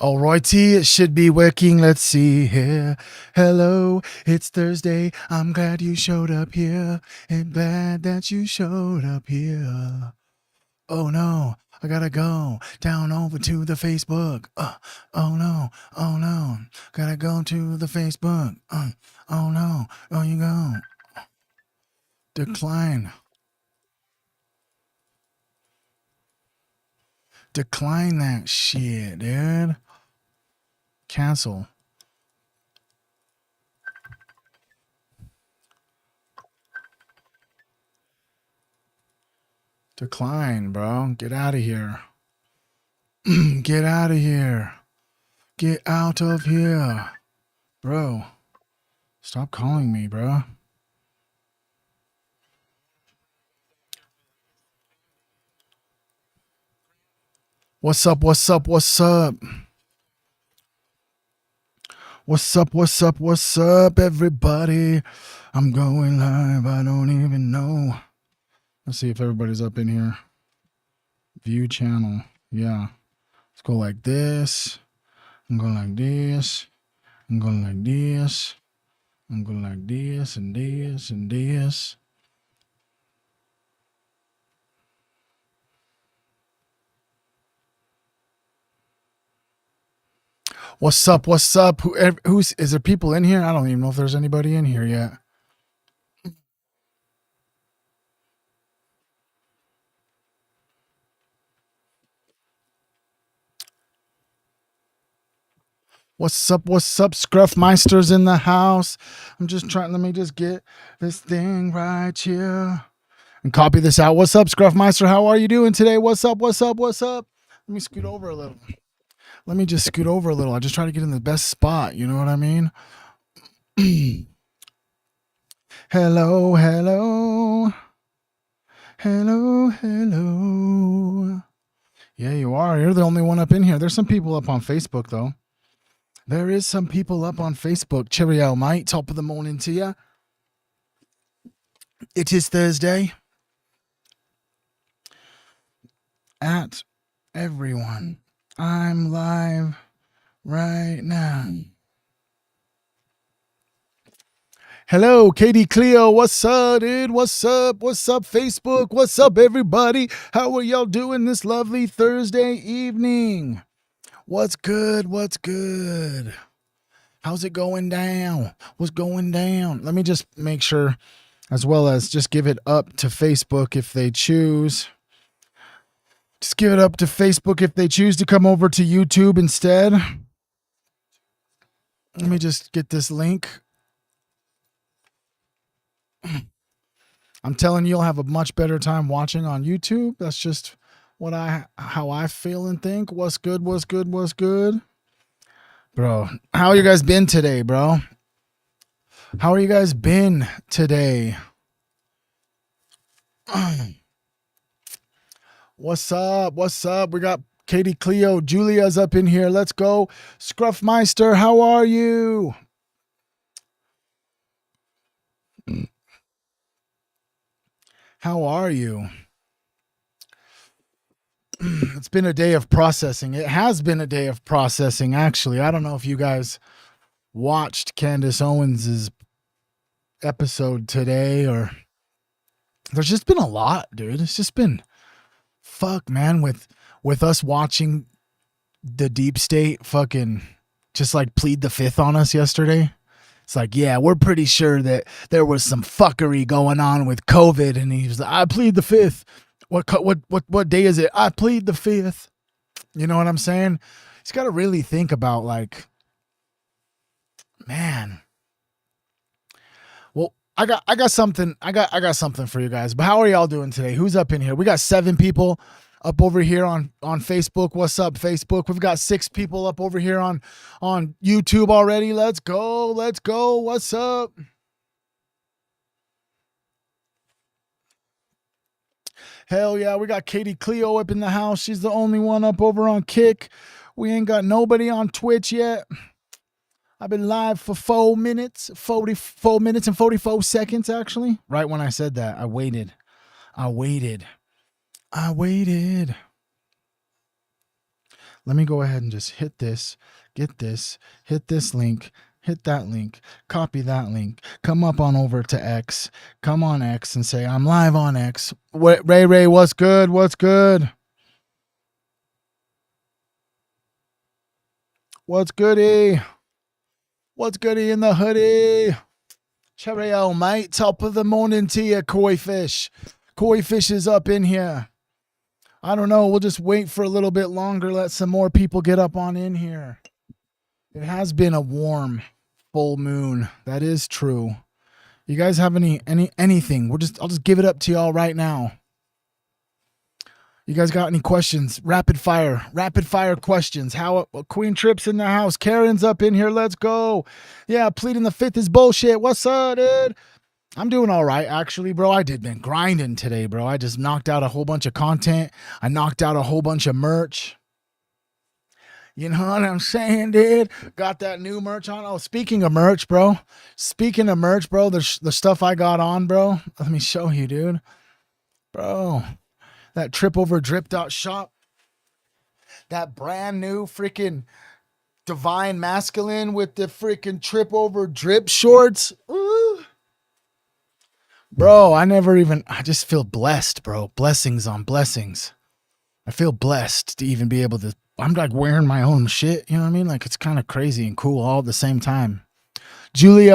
Alrighty, it should be working. Let's see here. Hello, it's Thursday. I'm glad you showed up here. And glad that you showed up here. Oh no, I gotta go down over to the Facebook. Oh no, gotta go to the Facebook. Oh no, oh you go. Decline. Decline that shit, dude. Cancel. Decline, bro. Get out of here. Get out of here. Get out of here. Bro, stop calling me, bro. What's up? What's up? What's up? What's up? What's up? What's up, everybody? I'm going live. I don't even know. Let's see if everybody's up in here. View channel. Yeah. Let's go like this. I'm going like this. I'm going like this. I'm going like this and this and this. What's up? What's up? Is there people in here? I don't even know if there's anybody in here yet. What's up? What's up? Scruffmeister's in the house. I'm just trying. Let me just get this thing right here and copy this out. What's up, Scruffmeister? How are you doing today? What's up? What's up? What's up? Let me scoot over a little. Let me just scoot over a little. I just try to get in the best spot. You know what I mean? Hello, hello. Hello, hello. Yeah, you are. You're the only one up in here. There's some people up on Facebook, though. There is some people up on Facebook. Cheerio, mate. Top of the morning to you. It is Thursday. At everyone. I'm live right now. Hello, Katie Cleo. What's up, dude? What's up? What's up, Facebook? What's up, everybody? How are y'all doing this lovely Thursday evening? What's good? What's good? How's it going down? What's going down? Let me just make sure, as well as just give it up to Facebook if they choose. Just give it up to Facebook if they choose to come over to YouTube instead. Let me just get this link. I'm telling you, you'll have a much better time watching on YouTube. That's just how I feel and think. What's good? What's good? What's good? Bro, how you guys been today, bro? How are you guys been today? What's up? What's up? We got Katie Cleo. Julia's up in here. Let's go. Scruffmeister, how are you? How are you? It's been a day of processing. It has been a day of processing, actually. I don't know if you guys watched Candace Owens's episode today, or there's just been a lot, dude. It's just been fuck, man, with us watching the deep state fucking just like plead the fifth on us yesterday. It's like, yeah, we're pretty sure that there was some fuckery going on with COVID, and he was like, I plead the fifth. What day is it? I plead the fifth. You know what I'm saying? He's got to really think about, like, man. Well, I got something for you guys. But how are y'all doing today? Who's up in here? We got 7 people up over here on Facebook. What's up, Facebook? We've got 6 people up over here on YouTube already. Let's go. Let's go. What's up? Hell yeah, we got Katie Cleo up in the house. She's the only one up over on Kick. We ain't got nobody on Twitch yet. I've been live for 4 minutes, 44 minutes and 44 seconds, actually. Right when I said that, I waited. Let me go ahead and just hit this, get this, hit this link, hit that link, copy that link, come up on over to X, come on X and say, I'm live on X. Ray, what's good? What's good? What's goody? What's goody in the hoodie? Cheerio, mate. Top of the morning to you, koi fish. Koi fish is up in here. I don't know. We'll just wait for a little bit longer. Let some more people get up on in here. It has been a warm full moon. That is true. You guys have anything? I'll just give it up to y'all right now. You guys got any questions? Rapid fire questions. How Queen Trip's in the house. Karen's up in here. Let's go. Yeah, pleading the fifth is bullshit. What's up, dude? I'm doing all right, actually, bro. I did been grinding today, bro. I just knocked out a whole bunch of content. I knocked out a whole bunch of merch. You know what I'm saying, dude? Got that new merch on. Oh, speaking of merch, bro. The stuff I got on, bro. Let me show you, dude. Bro, that Tripoverdrip.shop. That brand new freaking Divine Masculine with the freaking Tripoverdrip shorts. Ooh. Bro, I just feel blessed, bro. Blessings on blessings. I feel blessed to even be able to, I'm like wearing my own shit. You know what I mean? Like it's kind of crazy and cool all at the same time. Julie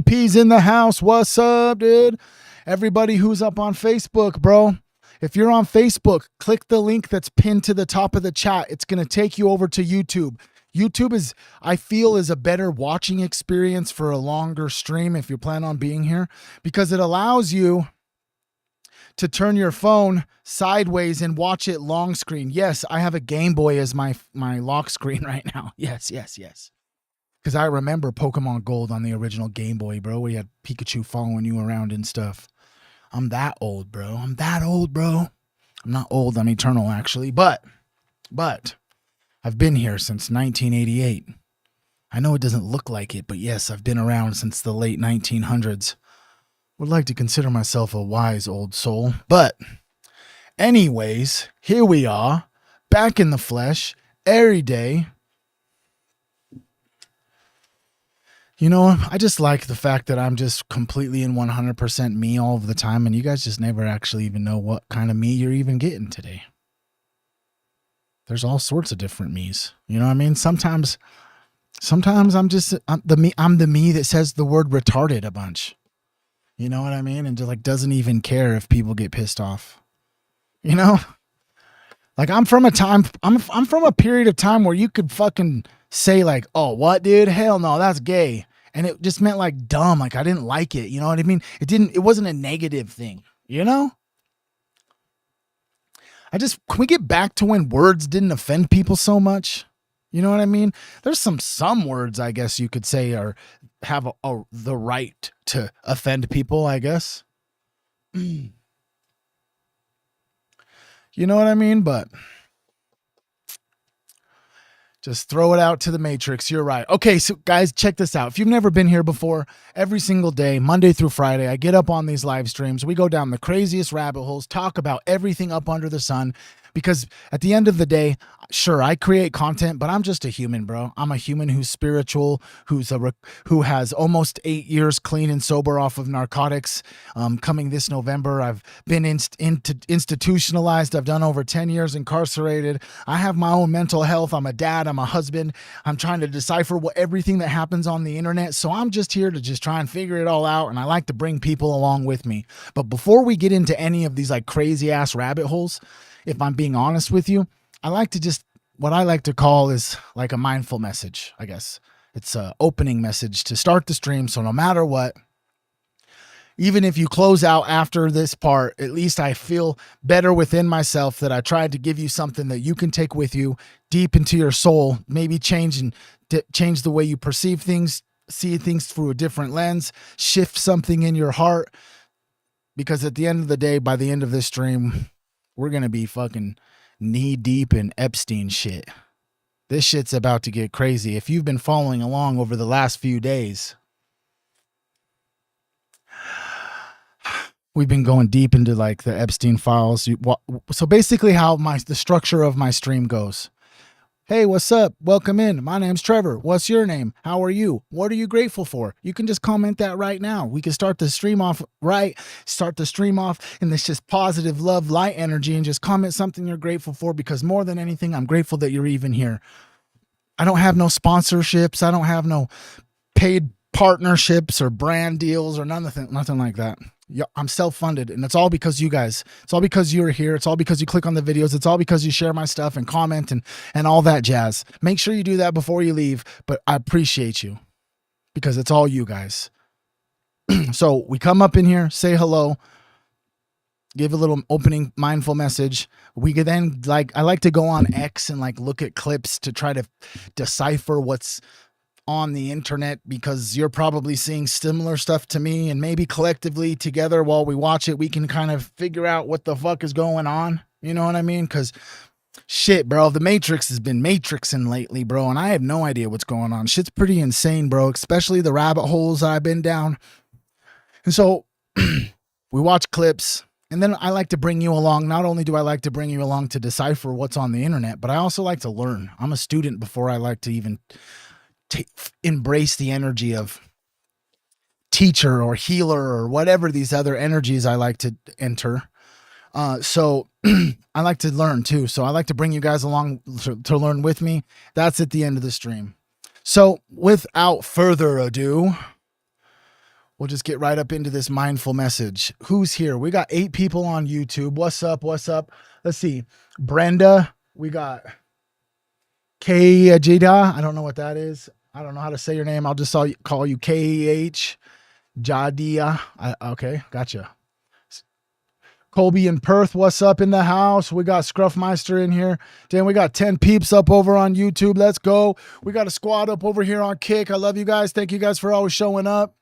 P's in the house. What's up, dude? Everybody who's up on Facebook, bro. If you're on Facebook, click the link that's pinned to the top of the chat. It's going to take you over to YouTube. YouTube I feel is a better watching experience for a longer stream if you plan on being here, because it allows you to turn your phone sideways and watch it long screen. Yes, I have a Game Boy as my lock screen right now. Yes. Because I remember Pokemon Gold on the original Game Boy, bro, where you had Pikachu following you around and stuff. I'm that old, bro. I'm not old. I'm eternal, actually. But I've been here since 1988. I know it doesn't look like it, but yes, I've been around since the late 1900s. Would like to consider myself a wise old soul. But anyways, here we are, back in the flesh, every day. You know, I just like the fact that I'm just completely and 100% me all of the time, and you guys just never actually even know what kind of me you're even getting today. There's all sorts of different me's. You know what I mean? Sometimes I'm the me that says the word retarded a bunch. You know what I mean? And just like doesn't even care if people get pissed off. You know? Like I'm from a period of time where you could fucking say like, "Oh, what, dude? Hell no, that's gay." And it just meant like dumb, like I didn't like it. You know what I mean? It wasn't a negative thing, you know? Can we get back to when words didn't offend people so much? You know what I mean? There's some words I guess you could say have the right to offend people, I guess. You know what I mean? But just throw it out to the matrix. You're right. Okay, so guys, check this out. If you've never been here before, every single day, Monday through Friday, I get up on these live streams. We go down the craziest rabbit holes, talk about everything up under the sun. Because at the end of the day, sure, I create content, but I'm just a human, bro. I'm a human who's spiritual, who has almost 8 years clean and sober off of narcotics. Coming this November, I've been institutionalized. I've done over 10 years incarcerated. I have my own mental health. I'm a dad. I'm a husband. I'm trying to decipher everything that happens on the internet. So I'm just here to just try and figure it all out. And I like to bring people along with me. But before we get into any of these like crazy ass rabbit holes, if I'm being honest with you, I like to just, what I like to call is like a mindful message, I guess. It's an opening message to start the stream. So no matter what, even if you close out after this part, at least I feel better within myself that I tried to give you something that you can take with you deep into your soul, maybe change the way you perceive things, see things through a different lens, shift something in your heart. Because at the end of the day, by the end of this stream, we're going to be fucking knee deep in Epstein shit. This shit's about to get crazy. If you've been following along over the last few days, we've been going deep into like the Epstein files. So basically how the structure of my stream goes. Hey, what's up? Welcome in. My name's Trevor. What's your name? How are you? What are you grateful for? You can just comment that right now. We can start the stream off in this just positive love, light energy, and just comment something you're grateful for, because more than anything, I'm grateful that you're even here. I don't have no sponsorships. I don't have no paid partnerships or brand deals or nothing like that. I'm self-funded, and it's all because you guys. It's all because you're here. It's all because you click on the videos. It's all because you share my stuff and comment and all that jazz. Make sure you do that before you leave, but I appreciate you because it's all you guys. So we come up in here, say hello, give a little opening mindful message. We could then, I like to go on X and look at clips to try to decipher what's on the internet, because you're probably seeing similar stuff to me, and maybe collectively together while we watch it, we can kind of figure out what the fuck is going on. You know what I mean? Because shit, bro, the Matrix has been matrixing lately, bro, and I have no idea what's going on. Shit's pretty insane, bro, especially the rabbit holes I've been down. And so we watch clips, and then I like to bring you along. Not only do I like to bring you along to decipher what's on the internet, but I also like to learn. I'm a student before I like to even embrace the energy of teacher or healer or whatever these other energies I like to enter. So I like to learn too. So I like to bring you guys along to learn with me. That's at the end of the stream. So without further ado, we'll just get right up into this mindful message. Who's here? We got 8 people on YouTube. What's up? What's up? Let's see. Brenda. We got Jada. I don't know what that is. I don't know how to say your name. I'll just call you K-H. Jadia. Okay, gotcha. Colby in Perth, what's up in the house? We got Scruffmeister in here. Damn, we got 10 peeps up over on YouTube. Let's go. We got a squad up over here on Kick. I love you guys. Thank you guys for always showing up.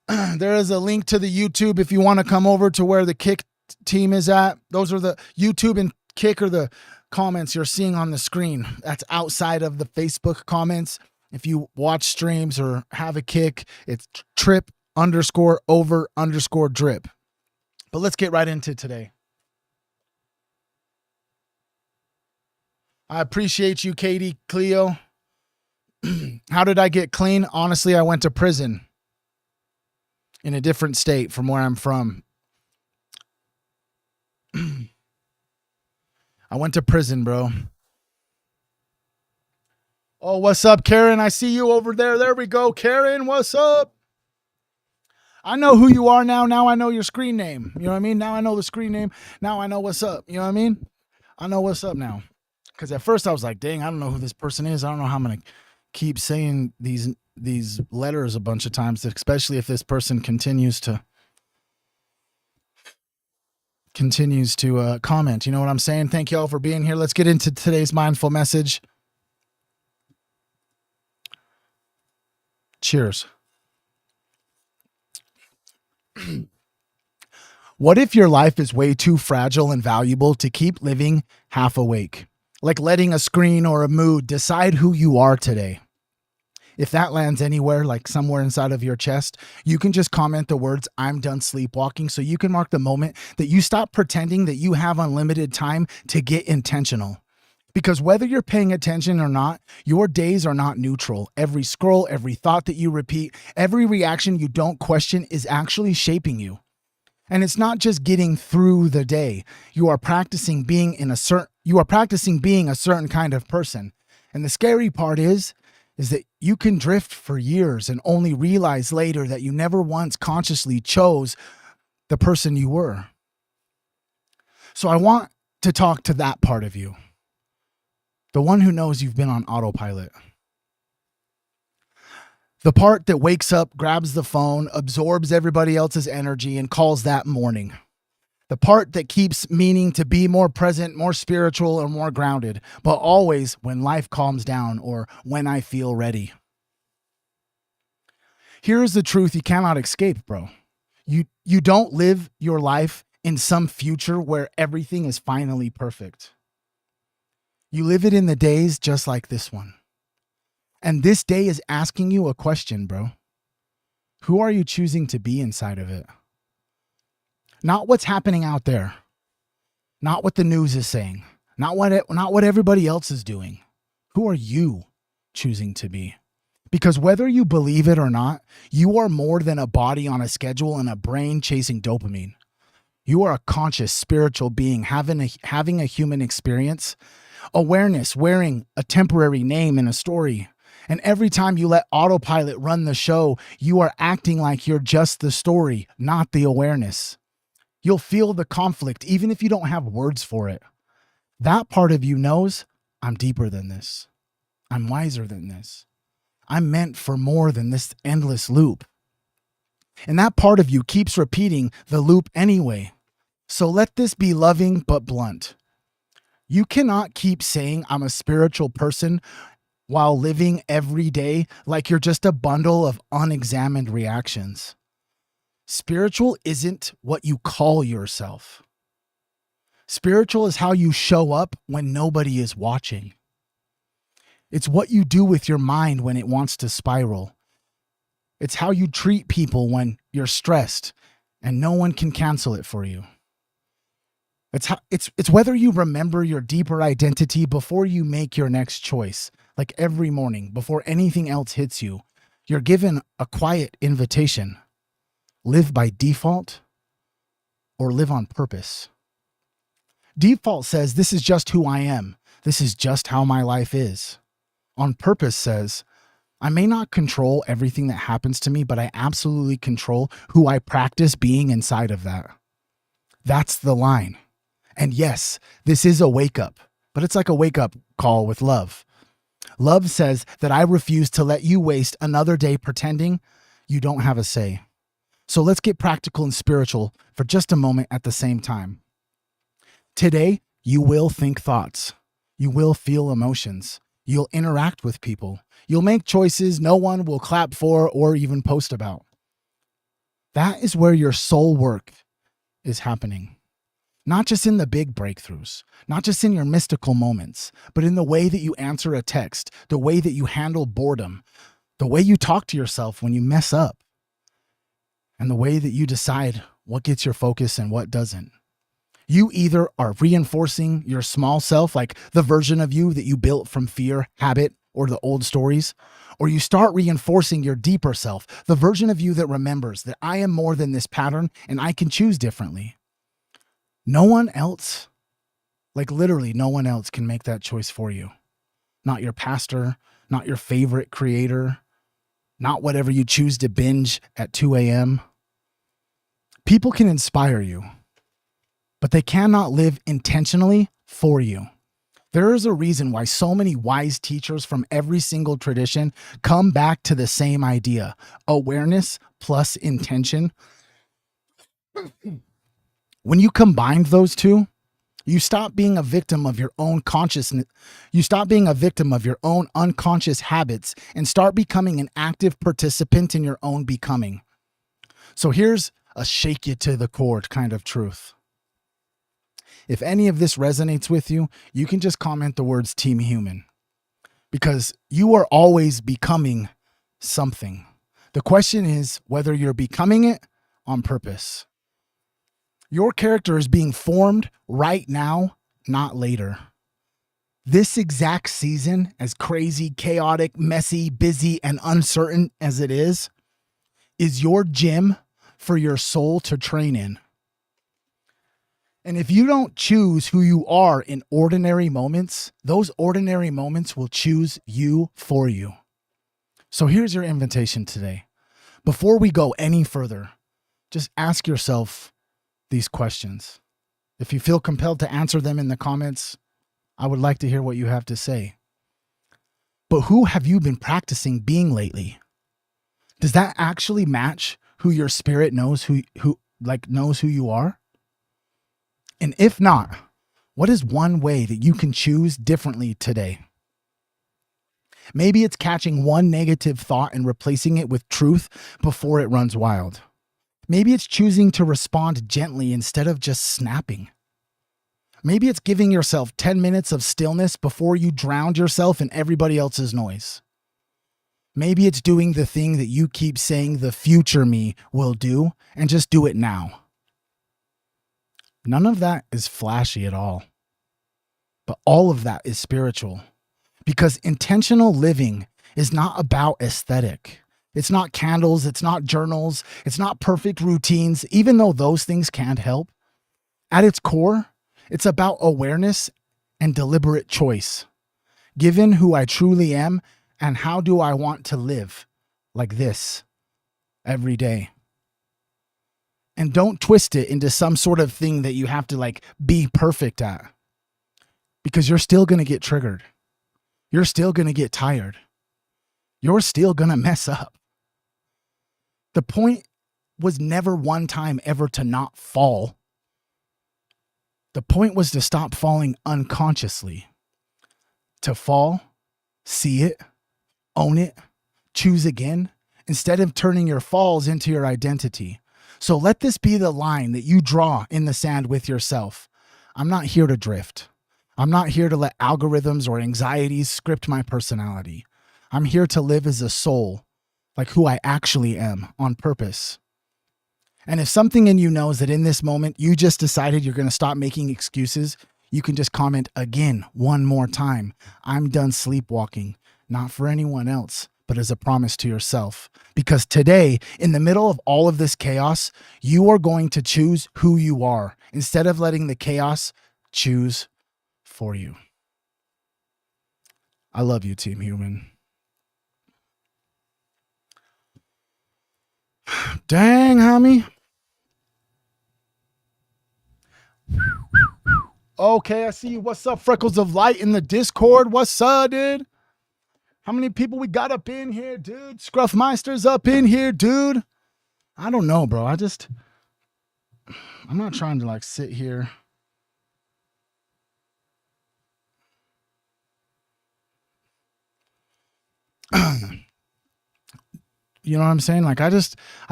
There is a link to the YouTube if you want to come over to where the Kick team is at. Those are the YouTube and Kick are the comments you're seeing on the screen. That's outside of the Facebook comments. If you watch streams or have a Kick, it's trip_over_drip. But let's get right into today. I appreciate you, Katie Cleo. How did I get clean? Honestly, I went to prison in a different state from where I'm from. I went to prison, bro. Oh, what's up, Karen? I see you over there. There we go. Karen, what's up? I know who you are now. Now I know your screen name. You know what I mean? Now I know the screen name. Now I know what's up. You know what I mean? I know what's up now. Because at first I was like, dang, I don't know who this person is. I don't know how I'm going to keep saying these letters a bunch of times, especially if this person continues to comment. You know what I'm saying? Thank you all for being here. Let's get into today's mindful message. Cheers. What if your life is way too fragile and valuable to keep living half awake? Like letting a screen or a mood decide who you are today. If that lands anywhere, like somewhere inside of your chest, you can just comment the words, "I'm done sleepwalking," so you can mark the moment that you stop pretending that you have unlimited time to get intentional. Because whether you're paying attention or not, your days are not neutral. Every scroll, every thought that you repeat, every reaction you don't question is actually shaping you. And it's not just getting through the day. You are practicing being a certain kind of person. And the scary part is that you can drift for years and only realize later that you never once consciously chose the person you were. So I want to talk to that part of you. The one who knows you've been on autopilot. The part that wakes up, grabs the phone, absorbs everybody else's energy, and calls that morning. The part that keeps meaning to be more present, more spiritual, or more grounded, but always when life calms down or when I feel ready. Here is the truth you cannot escape, bro. You don't live your life in some future where everything is finally perfect. You live it in the days just like this one. And this day is asking you a question, bro. Who are you choosing to be inside of it? Not what's happening out there. Not what the news is saying. Not what everybody else is doing. Who are you choosing to be? Because whether you believe it or not, you are more than a body on a schedule and a brain chasing dopamine. You are a conscious spiritual being having a human experience, awareness wearing a temporary name in a story. And every time you let autopilot run the show, you are acting like you're just the story, not the awareness. You'll feel the conflict even if you don't have words for it. That part of you knows, I'm deeper than this. I'm wiser than this. I'm meant for more than this endless loop. And that part of you keeps repeating the loop anyway. So let this be loving but blunt. You cannot keep saying I'm a spiritual person while living every day like you're just a bundle of unexamined reactions. Spiritual isn't what you call yourself. Spiritual is how you show up when nobody is watching. It's what you do with your mind when it wants to spiral. It's how you treat people when you're stressed and no one can cancel it for you. It's whether you remember your deeper identity before you make your next choice. Like every morning, before anything else hits you, you're given a quiet invitation. Live by default or live on purpose. Default says, this is just who I am. This is just how my life is. On purpose says, I may not control everything that happens to me, but I absolutely control who I practice being inside of that. That's the line. And yes, this is a wake up, but it's like a wake up call with love. Love says that I refuse to let you waste another day pretending you don't have a say. So let's get practical and spiritual for just a moment at the same time. Today, you will think thoughts. You will feel emotions. You'll interact with people. You'll make choices no one will clap for or even post about. That is where your soul work is happening. Not just in the big breakthroughs, not just in your mystical moments, but in the way that you answer a text, the way that you handle boredom, the way you talk to yourself when you mess up, and the way that you decide what gets your focus and what doesn't. You either are reinforcing your small self, like the version of you that you built from fear, habit, or the old stories, or you start reinforcing your deeper self, the version of you that remembers that I am more than this pattern and I can choose differently. No one else, like literally no one else can make that choice for you. Not your pastor, not your favorite creator, not whatever you choose to binge at 2 a.m. People can inspire you, but they cannot live intentionally for you. There is a reason why so many wise teachers from every single tradition come back to the same idea: awareness plus intention. When you combine those two, you stop being a victim of your own consciousness. You stop being a victim of your own unconscious habits and start becoming an active participant in your own becoming. So here's a shake you to the core kind of truth. If any of this resonates with you, you can just comment the words Team Human, because you are always becoming something. The question is whether you're becoming it on purpose. Your character is being formed right now, not later. This exact season, as crazy, chaotic, messy, busy, and uncertain as it is your gym for your soul to train in. And if you don't choose who you are in ordinary moments, those ordinary moments will choose you for you. So here's your invitation today. Before we go any further, just ask yourself these questions. If you feel compelled to answer them in the comments, I would like to hear what you have to say. But who have you been practicing being lately? Does that actually match who your spirit knows who knows who you are? And if not, what is one way that you can choose differently today? Maybe it's catching one negative thought and replacing it with truth before it runs wild. Maybe it's choosing to respond gently instead of just snapping. Maybe it's giving yourself 10 minutes of stillness before you drown yourself in everybody else's noise. Maybe it's doing the thing that you keep saying the future me will do and just do it now. None of that is flashy at all. But all of that is spiritual, because intentional living is not about aesthetic. It's not candles. It's not journals. It's not perfect routines, even though those things can't help. At its core, it's about awareness and deliberate choice. Given who I truly am, and how do I want to live like this every day? And don't twist it into some sort of thing that you have to like be perfect at, because you're still going to get triggered. You're still going to get tired. You're still going to mess up. The point was never one time ever to not fall. The point was to stop falling unconsciously. To fall, see it, own it, choose again, instead of turning your falls into your identity. So let this be the line that you draw in the sand with yourself. I'm not here to drift. I'm not here to let algorithms or anxieties script my personality. I'm here to live as a soul, like who I actually am, on purpose. And if something in you knows that in this moment you just decided you're going to stop making excuses, you can just comment again one more time. I'm done sleepwalking, not for anyone else, but as a promise to yourself. Because today, in the middle of all of this chaos, you are going to choose who you are instead of letting the chaos choose for you. I love you, Team Human. Dang, homie. Okay, I see you. What's up, Freckles of Light in the Discord? What's up, dude? How many people we got up in here, dude? Scruffmeister's up in here, dude. I don't know, bro. I'm not trying to like sit here. You know what I'm saying? Like, I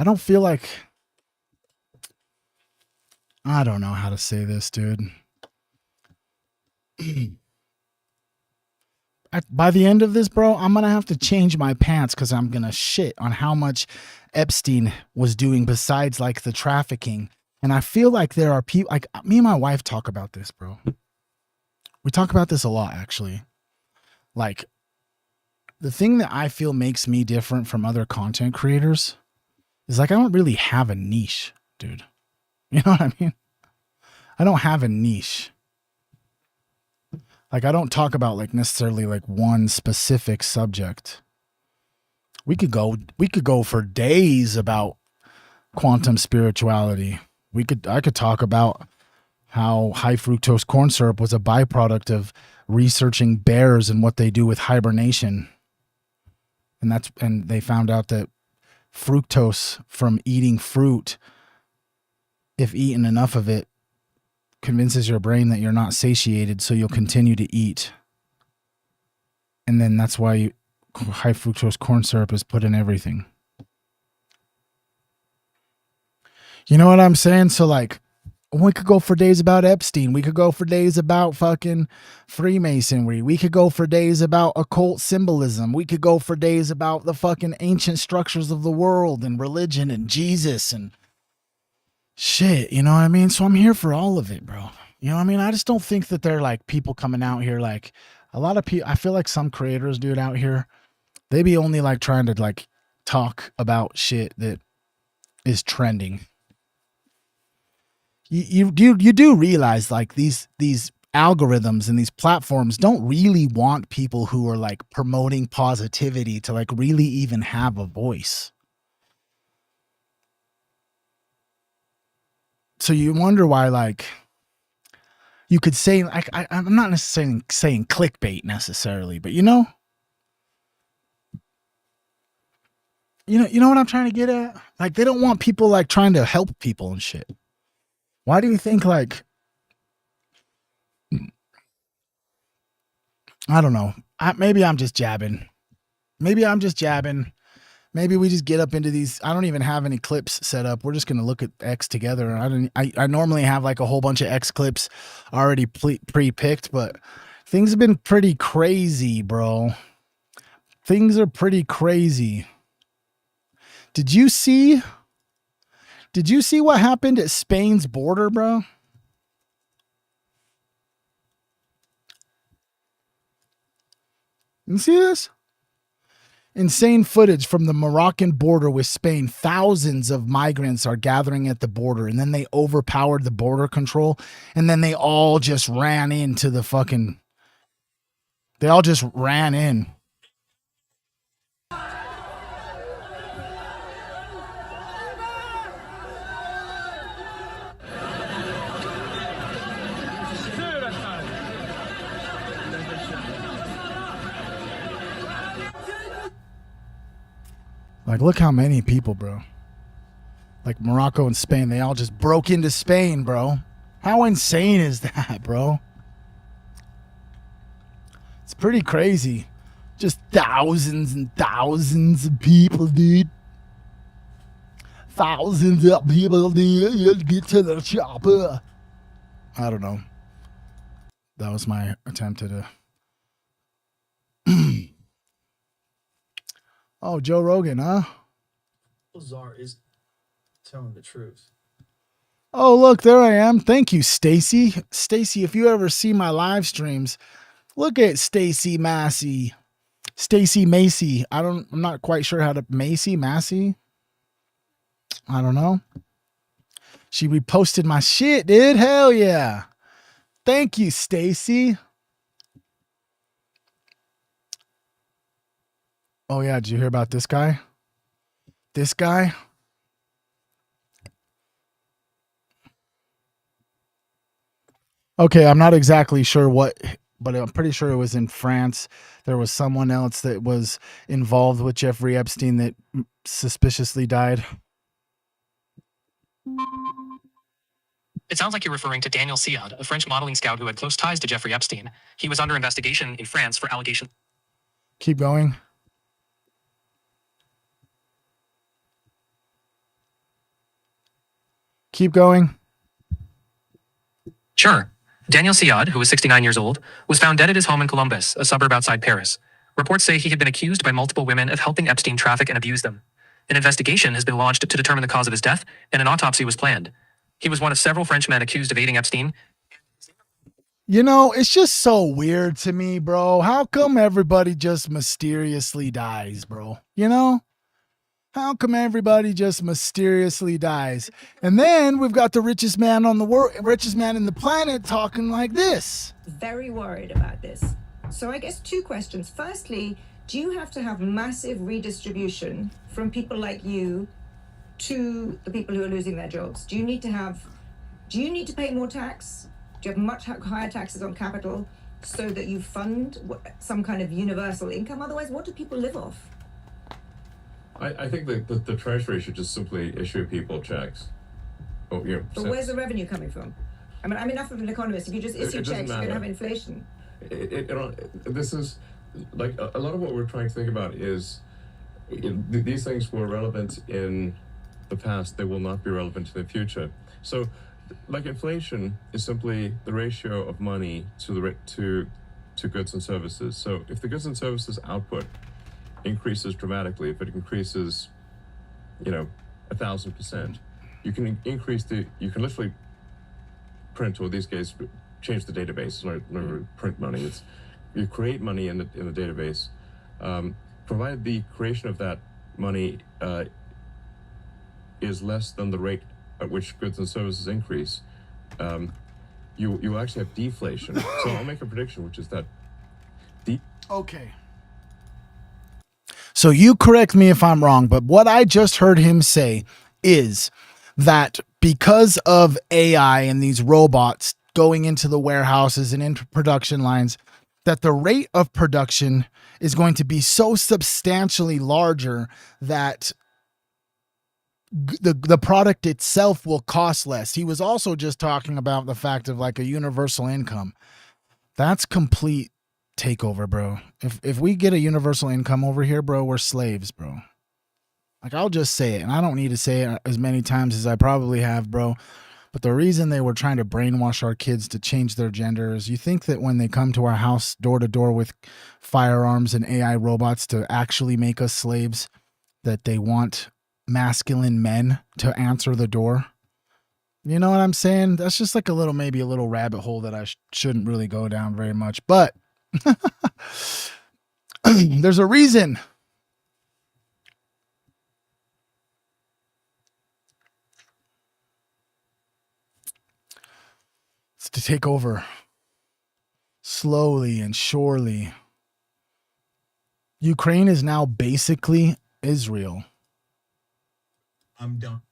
don't feel like, I don't know how to say this, dude. By the end of this, bro, I'm going to have to change my pants because I'm going to shit on how much Epstein was doing besides like the trafficking. And I feel like there are people, like me and my wife talk about this, bro. We talk about this a lot, actually. Like, the thing that I feel makes me different from other content creators is like, I don't really have a niche, dude. You know what I mean? I don't have a niche. Like, I don't talk about like necessarily like one specific subject. We could go for days about quantum spirituality. I could talk about how high fructose corn syrup was a byproduct of researching bears and what they do with hibernation. And they found out that fructose from eating fruit, if eaten enough of it, convinces your brain that you're not satiated, so you'll continue to eat. And then that's why high fructose corn syrup is put in everything. You know what I'm saying? So like, we could go for days about Epstein. We could go for days about fucking Freemasonry. We could go for days about occult symbolism. We could go for days about the fucking ancient structures of the world and religion and Jesus and shit. You know what I mean? So I'm here for all of it, bro. You know what I mean? I just don't think that they're like people coming out here. Like a lot of people, I feel like some creators, dude, out here, they be only like trying to like talk about shit that is trending. You do realize like these algorithms and these platforms don't really want people who are like promoting positivity to like really even have a voice. So you wonder why, like, you could say like I'm not necessarily saying clickbait necessarily, but you know what I'm trying to get at? Like, they don't want people like trying to help people and shit. Why do you think like, I don't know. Maybe I'm just jabbing. Maybe we just get up into these. I don't even have any clips set up. We're just going to look at X together. I normally have like a whole bunch of X clips already pre-picked, but things have been pretty crazy, bro. Things are pretty crazy. Did you see what happened at Spain's border, bro? You see this? Insane footage from the Moroccan border with Spain. Thousands of migrants are gathering at the border, and then they overpowered the border control, and then they all just ran into the fucking. They all just ran in. Like, look how many people, bro. Like Morocco and Spain, they all just broke into Spain, bro. How insane is that, bro? It's pretty crazy. Just thousands and thousands of people, dude. Thousands of people, dude. Get to the chopper. I don't know. That was my attempt at a. Oh, Joe Rogan, huh? Czar is telling the truth. Oh, look, there I am. Thank you, Stacy. Stacy, if you ever see my live streams, look at Stacy Massey. Stacy Macy. I'm not quite sure how to Massey. I don't know. She reposted my shit, dude. Hell yeah. Thank you, Stacy. Oh yeah, did you hear about this guy? This guy? Okay, I'm not exactly sure what, but I'm pretty sure it was in France. There was someone else that was involved with Jeffrey Epstein that suspiciously died. It sounds like you're referring to Daniel Siad, a French modeling scout who had close ties to Jeffrey Epstein. He was under investigation in France for allegations. Keep going. Keep going. Sure. Daniel Siad, who was 69 years old, was found dead at his home in Columbus, a suburb outside Paris. Reports say he had been accused by multiple women of helping Epstein traffic and abuse them. An investigation has been launched to determine the cause of his death, and an autopsy was planned. He was one of several French men accused of aiding Epstein. You know, it's just so weird to me, bro. How come everybody just mysteriously dies, bro? You know? How come everybody just mysteriously dies? And then we've got the richest man on the world, richest man in the planet talking like this. Very worried about this. So I guess two questions. Firstly, do you have to have massive redistribution from people like you to the people who are losing their jobs? Do you need to pay more tax? Do you have much higher taxes on capital so that you fund some kind of universal income? Otherwise, what do people live off? I think that the Treasury should just simply issue people checks. But where's the revenue coming from? I mean, I'm enough of an economist. If you just issue checks, you're going to have inflation. This is like a lot of what we're trying to think about is these things were relevant in the past. They will not be relevant in the future. So, like inflation is simply the ratio of money to goods and services. So, if the goods and services output increases dramatically, if it increases, 1,000%, you can literally print, or these days change the database. Never print money. You create money in the database, provided the creation of that money is less than the rate at which goods and services increase. You actually have deflation. So I'll make a prediction, which is that. Okay. So you correct me if I'm wrong, but what I just heard him say is that because of AI and these robots going into the warehouses and into production lines, that the rate of production is going to be so substantially larger that the product itself will cost less. He was also just talking about the fact of like a universal income. That's complete takeover, bro. If we get a universal income over here, bro, we're slaves, bro. Like, I'll just say it, and I don't need to say it as many times as I probably have, bro. But the reason they were trying to brainwash our kids to change their gender is you think that when they come to our house door to door with firearms and AI robots to actually make us slaves, that they want masculine men to answer the door. You know what I'm saying? That's just like maybe a little rabbit hole that I shouldn't really go down very much. But There's a reason. It's to take over slowly and surely. Ukraine is now basically Israel. I'm done.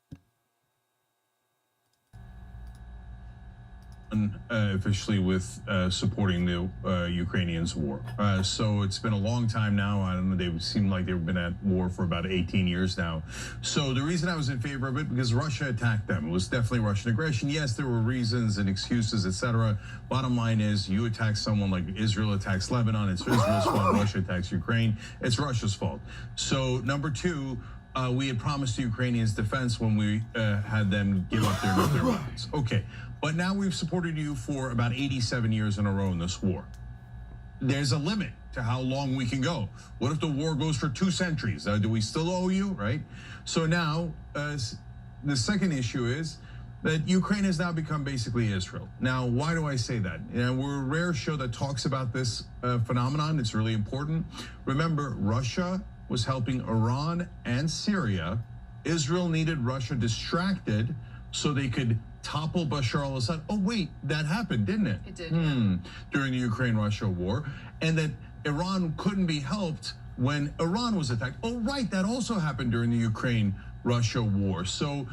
Officially with supporting the Ukrainians' war. So it's been a long time now. I don't know, they seem like they've been at war for about 18 years now. So the reason I was in favor of it, because Russia attacked them. It was definitely Russian aggression. Yes, there were reasons and excuses, etc. Bottom line is, you attack someone like Israel attacks Lebanon, it's Israel's fault. Russia attacks Ukraine, it's Russia's fault. So number two, we had promised the Ukrainians defense when we had them give up their nuclear weapons. Okay. But now we've supported you for about 87 years in a row in this war. There's a limit to how long we can go. What if the war goes for 2 centuries? Do we still owe you, right? So now, the second issue is that Ukraine has now become basically Israel. Now, why do I say that? We're a rare show that talks about this phenomenon. It's really important. Remember, Russia was helping Iran and Syria. Israel needed Russia distracted so they could topple Bashar al-Assad. Oh wait, that happened, didn't it? It did, yeah. During the Ukraine-Russia war. And that Iran couldn't be helped when Iran was attacked. Oh right, that also happened during the Ukraine-Russia war. So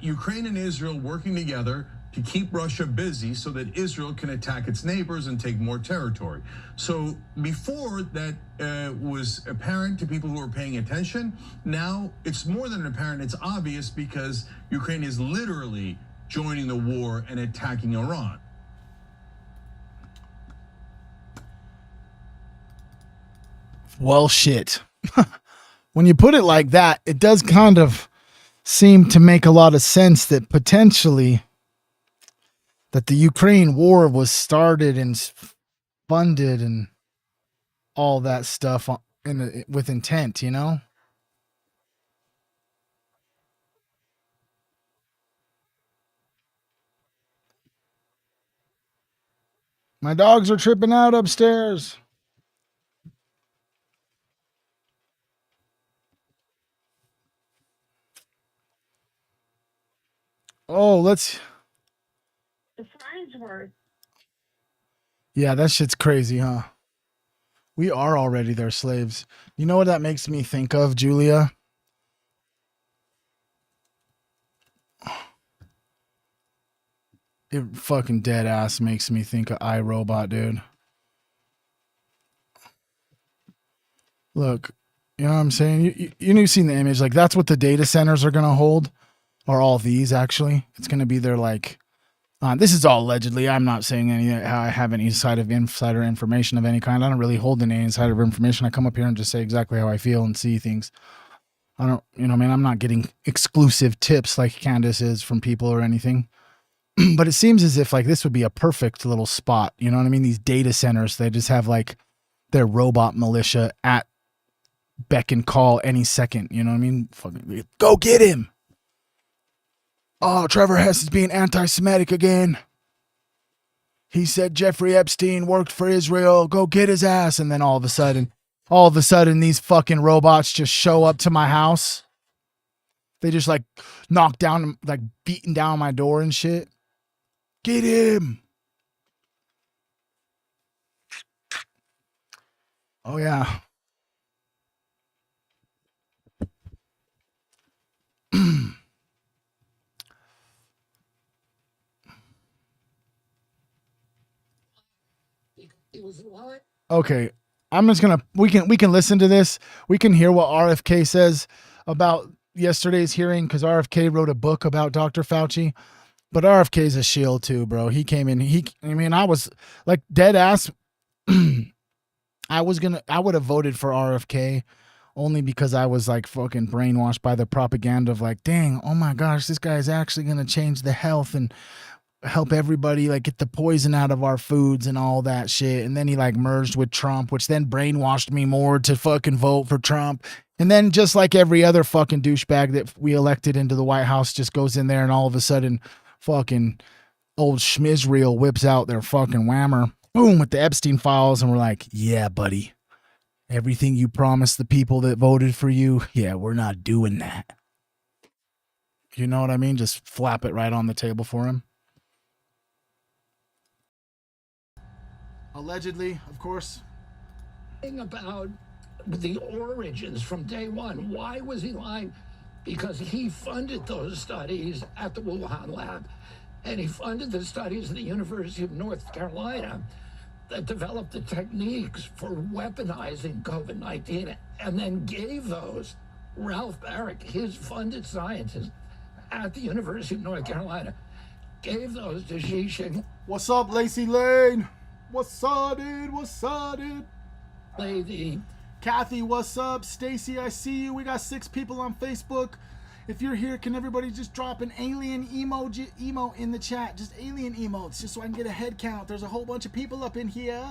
Ukraine and Israel working together to keep Russia busy so that Israel can attack its neighbors and take more territory. So before that was apparent to people who were paying attention, now it's more than apparent, it's obvious, because Ukraine is literally joining the war and attacking Iran. Well, shit. When you put it like that, it does kind of seem to make a lot of sense that potentially that the Ukraine war was started and funded and all that stuff with intent, you know? My dogs are tripping out upstairs. Oh, let's... The Farnsworth. Yeah, that shit's crazy, huh? We are already their slaves. You know what that makes me think of, Julia? It fucking dead ass makes me think of iRobot, dude. Look, you know what I'm saying? You've seen the image. Like, that's what the data centers are going to hold. Or all these, actually. It's going to be their, like... this is all allegedly. I'm not saying I have any side of insider information of any kind. I don't really hold any insider information. I come up here and just say exactly how I feel and see things. I don't, I'm not getting exclusive tips like Candace is from people or anything. But it seems as if like this would be a perfect little spot. You know what I mean? These data centers, they just have like their robot militia at beck and call any second. You know what I mean? Fucking go get him. Oh, Trevor Hess is being anti-Semitic again. He said Jeffrey Epstein worked for Israel. Go get his ass. And then all of a sudden, these fucking robots just show up to my house. They just like knock down, like beating down my door and shit. Get him. Oh, yeah. Okay, I'm just gonna we can listen to this. We can hear what RFK says about yesterday's hearing, because RFK wrote a book about Dr. Fauci. But RFK's a shield too, bro. He came in. I was like dead ass. I would have voted for RFK only because I was like fucking brainwashed by the propaganda of like, dang, oh my gosh, this guy is actually gonna change the health and help everybody like get the poison out of our foods and all that shit. And then he like merged with Trump, which then brainwashed me more to fucking vote for Trump. And then just like every other fucking douchebag that we elected into the White House just goes in there and all of a sudden fucking old Schmizrael whips out their fucking whammer, boom, with the Epstein files. And we're like, yeah, buddy. Everything you promised the people that voted for you, yeah, we're not doing that. You know what I mean? Just flap it right on the table for him. Allegedly, of course. About the origins from day one. Why was he lying? Because he funded those studies at the Wuhan lab, and he funded the studies at the University of North Carolina that developed the techniques for weaponizing COVID-19, and then gave those, Ralph Barrick, his funded scientist at the University of North Carolina, gave those to Xi Jinping. What's up, Lacey Lane? What's up, dude? What's up, dude? Kathy, what's up? Stacy, I see you. We got 6 people on Facebook. If you're here, can everybody just drop an alien emo in the chat? Just alien emotes, just so I can get a head count. There's a whole bunch of people up in here.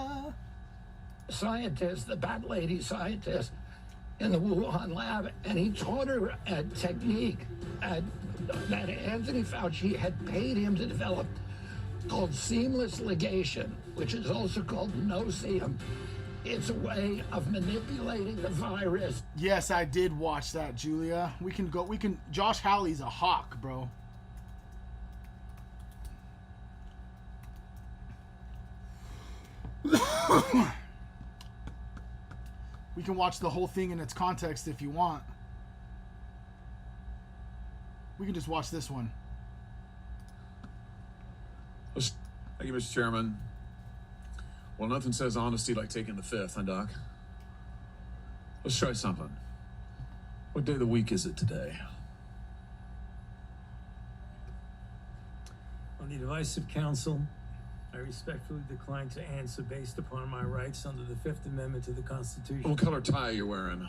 Scientist, the bat lady scientist in the Wuhan lab, and he taught her a technique that Anthony Fauci had paid him to develop called seamless ligation, which is also called no-seam. It's a way of manipulating the virus. Yes, I did watch that, Julia. Josh Hawley's a hawk, bro. We can watch the whole thing in its context if you want. We can just watch this one. Thank you, Mr. Chairman. Well, nothing says honesty like taking the fifth, huh, Doc? Let's try something. What day of the week is it today? On the advice of counsel, I respectfully decline to answer based upon my rights under the Fifth Amendment to the Constitution. What color tie are you wearing?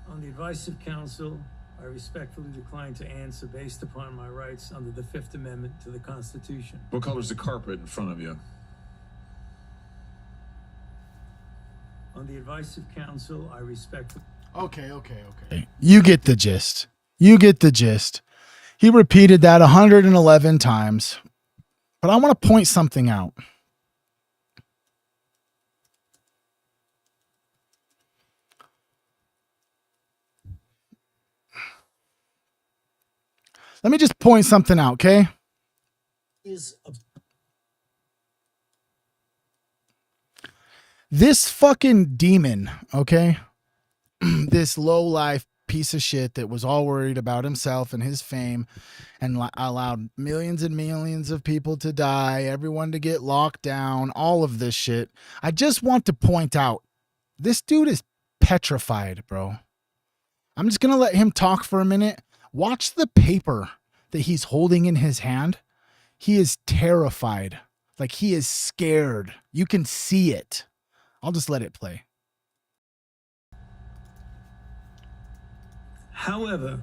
On the advice of counsel, I respectfully decline to answer based upon my rights under the Fifth Amendment to the Constitution. What color's the carpet in front of you? On the advice of counsel, I respectfully... Okay. You get the gist. He repeated that 111 times. But I want to point something out. Let me just point something out, okay? This fucking demon, okay? This low-life piece of shit that was all worried about himself and his fame and allowed millions and millions of people to die, everyone to get locked down, all of this shit. I just want to point out, this dude is petrified, bro. I'm just going to let him talk for a minute. Watch the paper that he's holding in his hand. He is terrified. Like, he is scared. You can see it. I'll just let it play. However,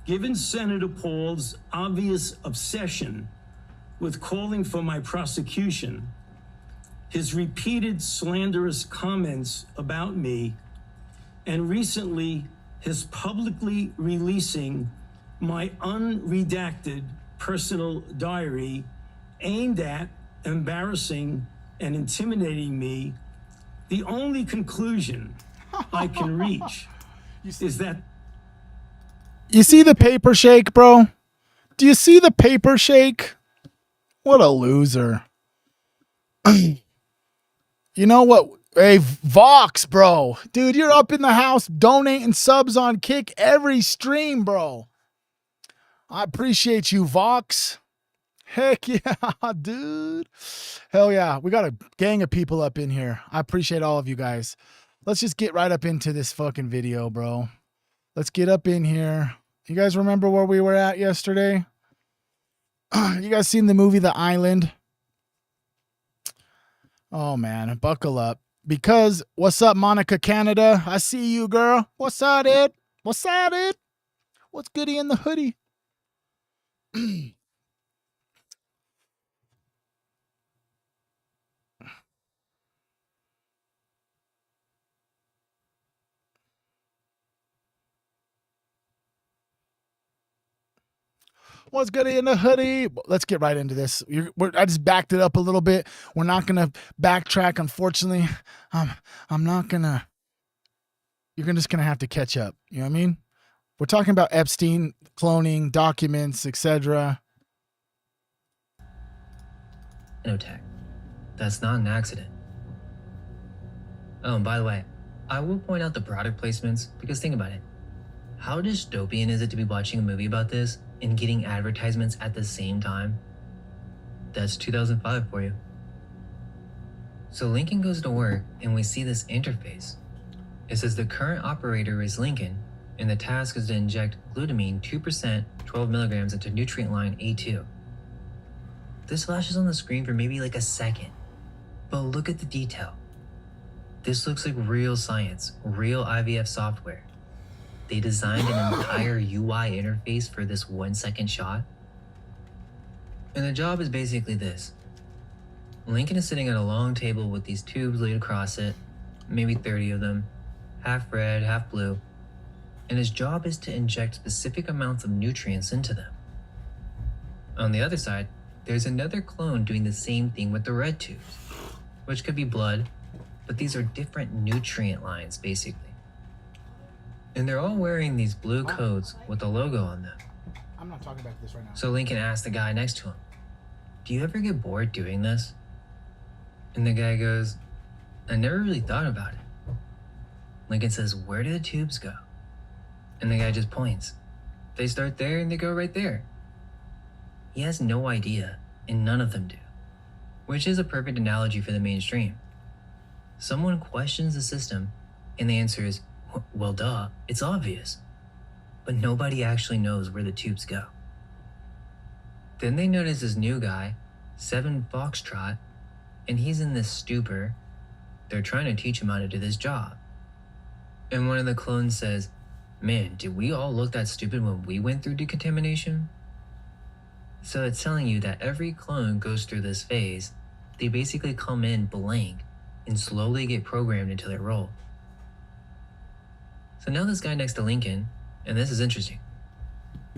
given Senator Paul's obvious obsession with calling for my prosecution, his repeated slanderous comments about me, and recently his publicly releasing my unredacted personal diary aimed at embarrassing and intimidating me, the only conclusion I can reach is that... You see the paper shake, bro? Do you see the paper shake? What a loser. You know what? Hey, Vox, bro. Dude, you're up in the house donating subs on Kick every stream, bro. I appreciate you, Vox. Heck yeah, dude. Hell yeah. We got a gang of people up in here. I appreciate all of you guys. Let's just get right up into this fucking video, bro. Let's get up in here. You guys remember where we were at yesterday? You guys seen the movie The Island? Oh, man. Buckle up. Because, what's up, Monica Canada? I see you, girl. What's up, dude? What's up, dude? What's goody in the hoodie? What's good in the hoodie? Let's get right into this. I just backed it up a little bit. We're not gonna backtrack, unfortunately. I'm not gonna. You're just gonna have to catch up. You know what I mean? We're talking about Epstein, cloning, documents, etc. No tech. That's not an accident. Oh, and by the way, I will point out the product placements because think about it. How dystopian is it to be watching a movie about this and getting advertisements at the same time? That's 2005 for you. So Lincoln goes to work and we see this interface. It says the current operator is Lincoln and the task is to inject glutamine 2%, 12 milligrams into nutrient line A2. This flashes on the screen for maybe like a second, but look at the detail. This looks like real science, real IVF software. They designed an entire UI interface for this 1 second shot. And the job is basically this. Lincoln is sitting at a long table with these tubes laid across it, maybe 30 of them, half red, half blue, and his job is to inject specific amounts of nutrients into them. On the other side, there's another clone doing the same thing with the red tubes, which could be blood, but these are different nutrient lines, basically. And they're all wearing these blue coats with a logo on them. I'm not talking about this right now. So Lincoln asked the guy next to him, "Do you ever get bored doing this?" And the guy goes, "I never really thought about it." Lincoln says, "Where do the tubes go?" And the guy just points. They start there and they go right there. He has no idea, and none of them do. Which is a perfect analogy for the mainstream. Someone questions the system, and the answer is, well, duh, it's obvious. But nobody actually knows where the tubes go. Then they notice this new guy, 7 Foxtrot, and he's in this stupor. They're trying to teach him how to do this job. And one of the clones says, "Man, did we all look that stupid when we went through decontamination?" So it's telling you that every clone goes through this phase. They basically come in blank and slowly get programmed into their role. So now this guy next to Lincoln, and this is interesting.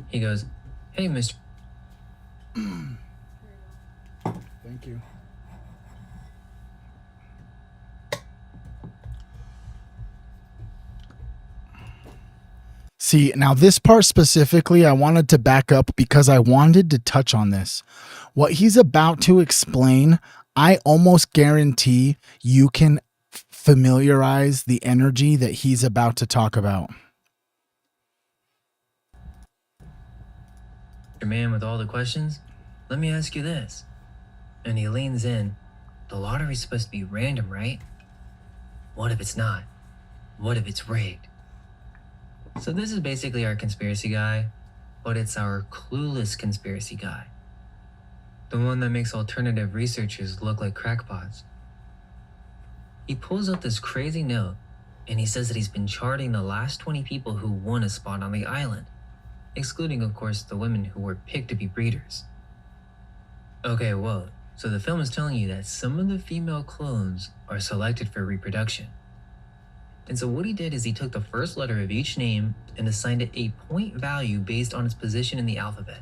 He goes, "Hey, Mr. Thank you. See, now this part specifically, I wanted to back up because I wanted to touch on this. What he's about to explain, I almost guarantee you can familiarize the energy that he's about to talk about. Man with all the questions, let me ask you this." And he leans in. "The lottery's supposed to be random, right? What if it's not? What if it's rigged?" So this is basically our conspiracy guy, but it's our clueless conspiracy guy. The one that makes alternative researchers look like crackpots. He pulls up this crazy note, and he says that he's been charting the last 20 people who won a spot on the island, excluding, of course, the women who were picked to be breeders. Okay, whoa. So the film is telling you that some of the female clones are selected for reproduction. And so what he did is he took the first letter of each name and assigned it a point value based on its position in the alphabet.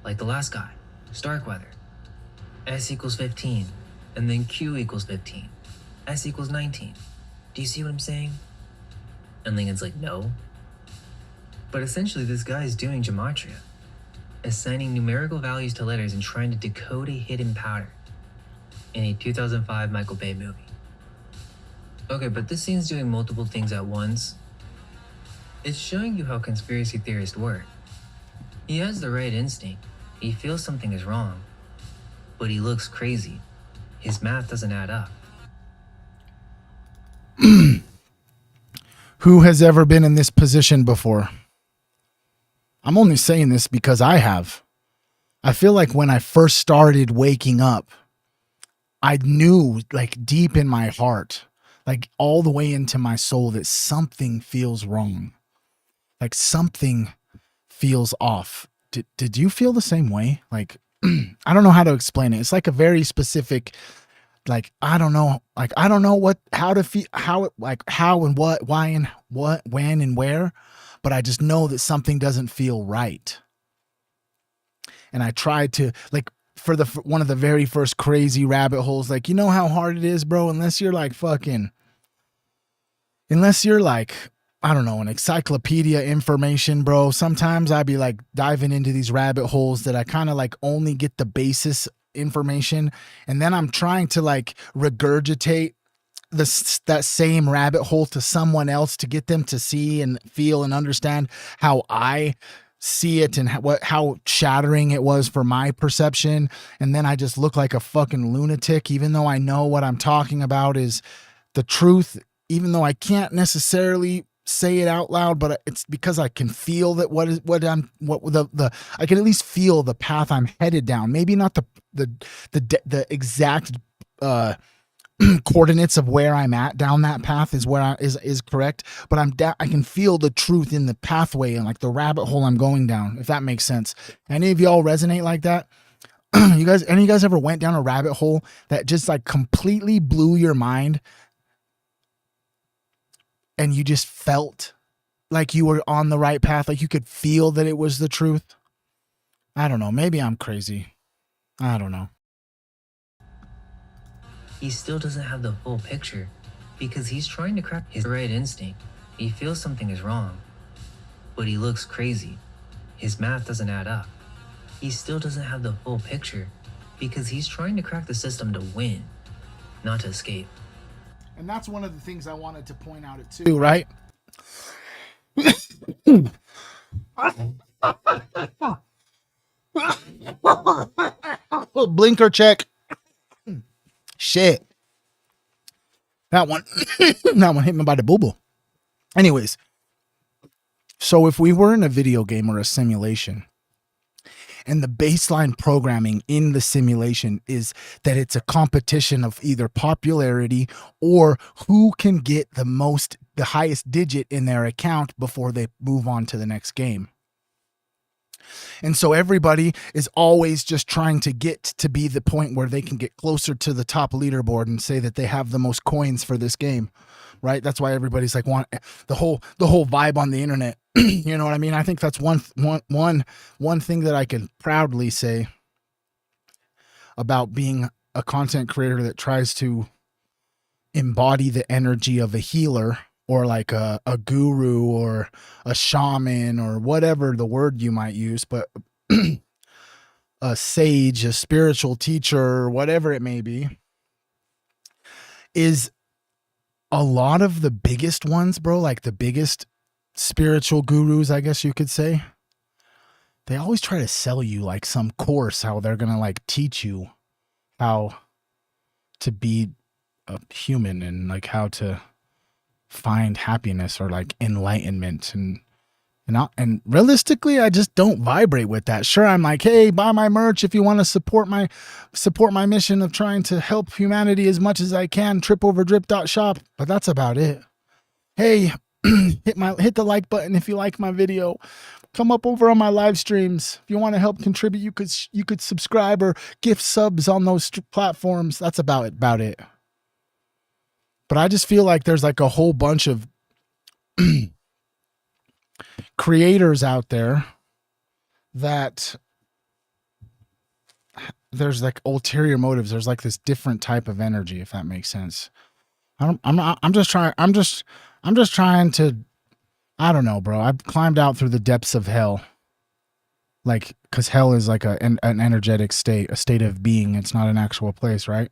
Like the last guy, Starkweather. S equals 15, and then Q equals 15. S equals 19. Do you see what I'm saying? And Lincoln's like, no. But essentially this guy is doing gematria, assigning numerical values to letters and trying to decode a hidden pattern in a 2005 Michael Bay movie. Okay, but this scene's doing multiple things at once. It's showing you how conspiracy theorists work. He has the right instinct. He feels something is wrong. But he looks crazy. His math doesn't add up. Who has ever been in this position before? I'm only saying this because I have. I feel like when I first started waking up, I knew, like, deep in my heart, like all the way into my soul, that something feels wrong. Like something feels off. Did you feel the same way? Like, I don't know how to explain it. It's like a very specific, like, I don't know what, how to feel, how and what, why and what, when and where, but I just know that something doesn't feel right. and I tried to like for one of the very first crazy rabbit holes, like, you know how hard it is, bro, unless you're like, I don't know, an encyclopedia information, bro. Sometimes I'd be like diving into these rabbit holes that I kind of like only get the basis information, and then I'm trying to like regurgitate that same rabbit hole to someone else to get them to see and feel and understand how I see it and how shattering it was for my perception. And then I just look like a fucking lunatic, even though I know what I'm talking about is the truth, even though I can't necessarily say it out loud, but it's because I can feel that I can at least feel the path I'm headed down. Maybe not the exact coordinates of where I'm at down that path is where is correct, but I can feel the truth in the pathway and like the rabbit hole I'm going down, if that makes sense. Any of y'all resonate like that? Any of you guys ever went down a rabbit hole that just like completely blew your mind and you just felt like you were on the right path, like you could feel that it was the truth? I don't know, maybe I'm crazy. I don't know. He still doesn't have the full picture because he's trying to crack his right instinct. He feels something is wrong, but he looks crazy. His math doesn't add up. He still doesn't have the full picture because he's trying to crack the system to win, not to escape. And that's one of the things I wanted to point out it too, right? Blinker check. Shit. That one hit me by the boo-boo. Anyways, so if we were in a video game or a simulation, and the baseline programming in the simulation is that it's a competition of either popularity or who can get the highest digit in their account before they move on to the next game. And so everybody is always just trying to get to be the point where they can get closer to the top leaderboard and say that they have the most coins for this game, right? That's why everybody's like the whole vibe on the internet. You know what I mean? I think that's one thing that I can proudly say about being a content creator that tries to embody the energy of a healer or like a guru or a shaman or whatever the word you might use, but a sage, a spiritual teacher, whatever it may be, is a lot of the biggest ones, bro, like the biggest spiritual gurus, I guess you could say, they always try to sell you like some course, how they're going to like teach you how to be a human and like how to find happiness or like enlightenment. And realistically, I just don't vibrate with that. Sure, I'm like, hey, buy my merch if you want to support my mission of trying to help humanity as much as I can. Tripoverdrip.shop, but that's about it. Hey, hit the like button if you like my video. Come up over on my live streams if you want to help contribute. You could subscribe or gift subs on those platforms. That's about it. But I just feel like there's like a whole bunch of creators out there that there's like ulterior motives. There's like this different type of energy, if that makes sense. I'm just trying to, I don't know, bro. I've climbed out through the depths of hell. Like, cause hell is like an energetic state, a state of being. It's not an actual place, right?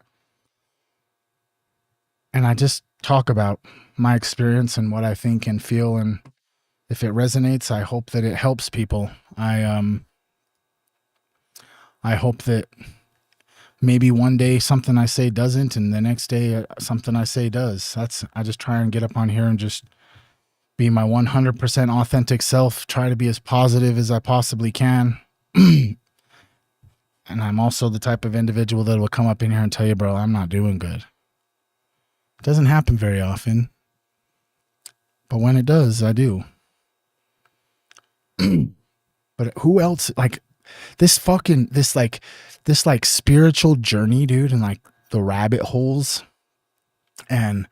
And I just talk about my experience and what I think and feel, and if it resonates, I hope that it helps people. I hope that maybe one day something I say doesn't, and the next day something I say does. I just try and get up on here and just be my 100% authentic self, try to be as positive as I possibly can. And I'm also the type of individual that will come up in here and tell you, bro, I'm not doing good. It doesn't happen very often, but when it does, I do. But who else, like this spiritual journey, dude, and like the rabbit holes and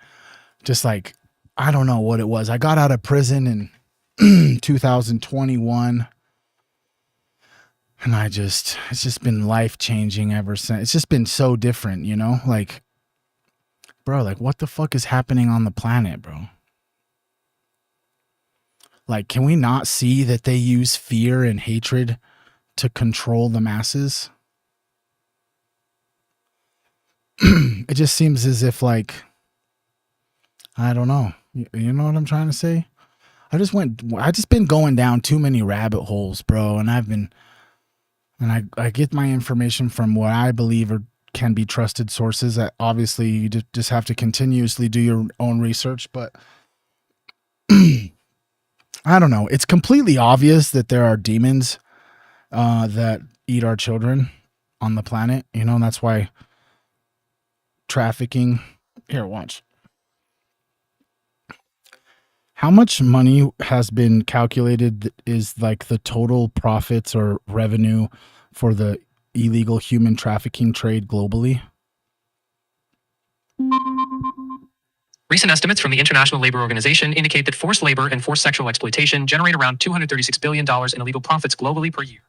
just like, I don't know what it was. I got out of prison in 2021. And it's just been life changing ever since. It's just been so different, you know? Like, bro, like what the fuck is happening on the planet, bro? Like, can we not see that they use fear and hatred to control the masses? It just seems as if, like, I don't know. You know what I'm trying to say? I just been going down too many rabbit holes, bro. And I get my information from what I believe can be trusted sources. That obviously you just have to continuously do your own research, but I don't know. It's completely obvious that there are demons that eat our children on the planet, you know, and that's why trafficking. Here, watch. How much money has been calculated that is like the total profits or revenue for the illegal human trafficking trade globally? Recent estimates from the International Labor Organization indicate that forced labor and forced sexual exploitation generate around $236 billion in illegal profits globally per year.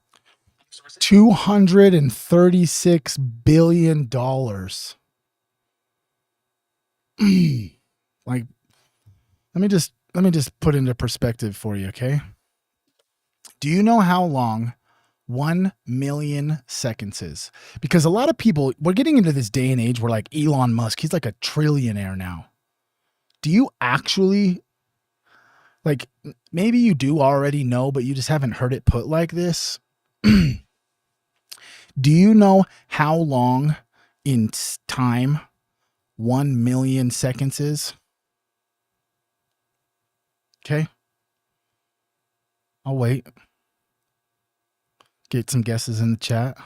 $236 billion. Like, let me just put into perspective for you, okay? Do you know how long 1 million seconds is? Because a lot of people, we're getting into this day and age where like Elon Musk, he's like a trillionaire now. Do you actually, like, maybe you do already know, but you just haven't heard it put like this? Do you know how long in time 1 million seconds is? Okay. I'll wait. Get some guesses in the chat.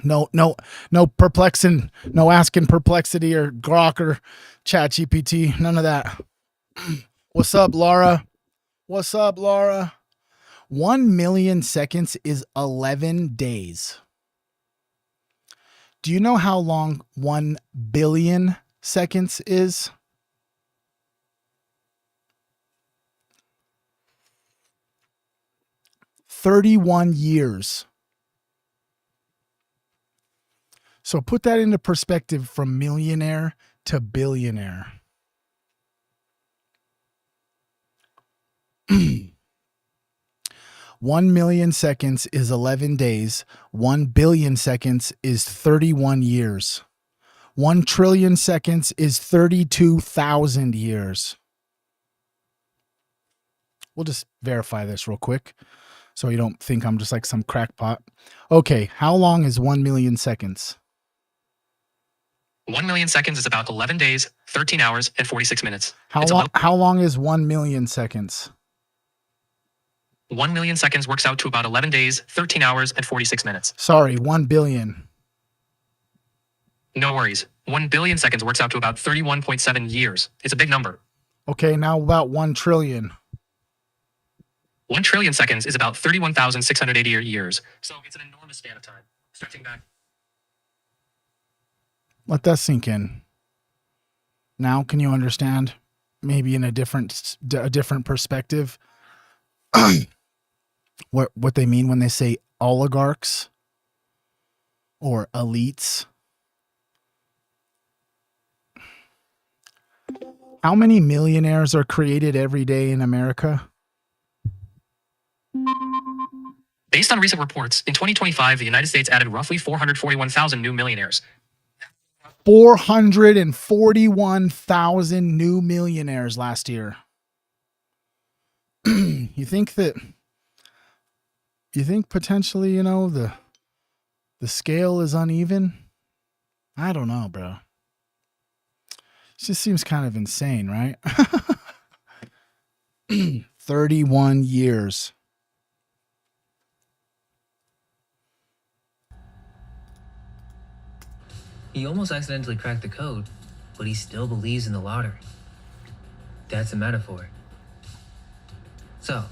No perplexing, no asking Perplexity or Grok or Chat GPT. None of that. What's up, Laura? 1 million seconds is 11 days. Do you know how long 1 billion seconds is? 31 years. So put that into perspective from millionaire to billionaire. 1 million seconds is 11 days. 1 billion seconds is 31 years. 1 trillion seconds is 32,000 years. We'll just verify this real quick so you don't think I'm just like some crackpot. Okay, how long is 1 million seconds? 1 million seconds is about 11 days, 13 hours, and 46 minutes. How long is 1 million seconds? 1 million seconds works out to about 11 days, 13 hours, and 46 minutes. Sorry, 1 billion. No worries. 1 billion seconds works out to about 31.7 years. It's a big number. Okay, now about 1 trillion. 1 trillion seconds is about 31,680 years. So it's an enormous span of time. Stretching back. Let that sink in. Now, can you understand? Maybe in a different perspective, what they mean when they say oligarchs or elites. How many millionaires are created every day in America? Based on recent reports, in 2025, the United States added roughly 441,000 new millionaires. 441,000 new millionaires last year. You think potentially, you know, the scale is uneven? I don't know, bro. It just seems kind of insane, right? 31 years. He almost accidentally cracked the code, but he still believes in the lottery. That's a metaphor. So,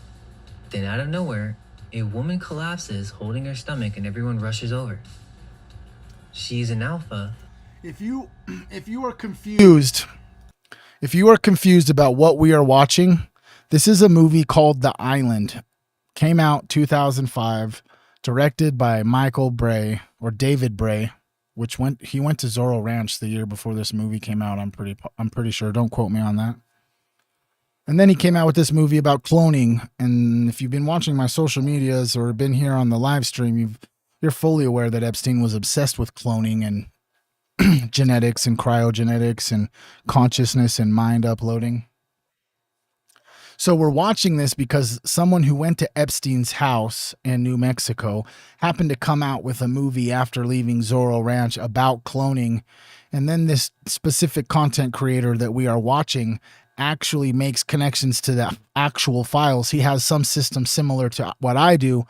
then out of nowhere, a woman collapses holding her stomach and everyone rushes over. She's an alpha. If you are confused about what we are watching, this is a movie called The Island. Came out 2005, directed by Michael Bray or David Bray, he went to Zorro Ranch the year before this movie came out. I'm pretty sure. Don't quote me on that. And then he came out with this movie about cloning. And if you've been watching my social medias or been here on the live stream, you're fully aware that Epstein was obsessed with cloning and genetics and cryogenetics and consciousness and mind uploading. So we're watching this because someone who went to Epstein's house in New Mexico happened to come out with a movie after leaving Zorro Ranch about cloning. And then this specific content creator that we are watching actually makes connections to the actual files. He has some system similar to what I do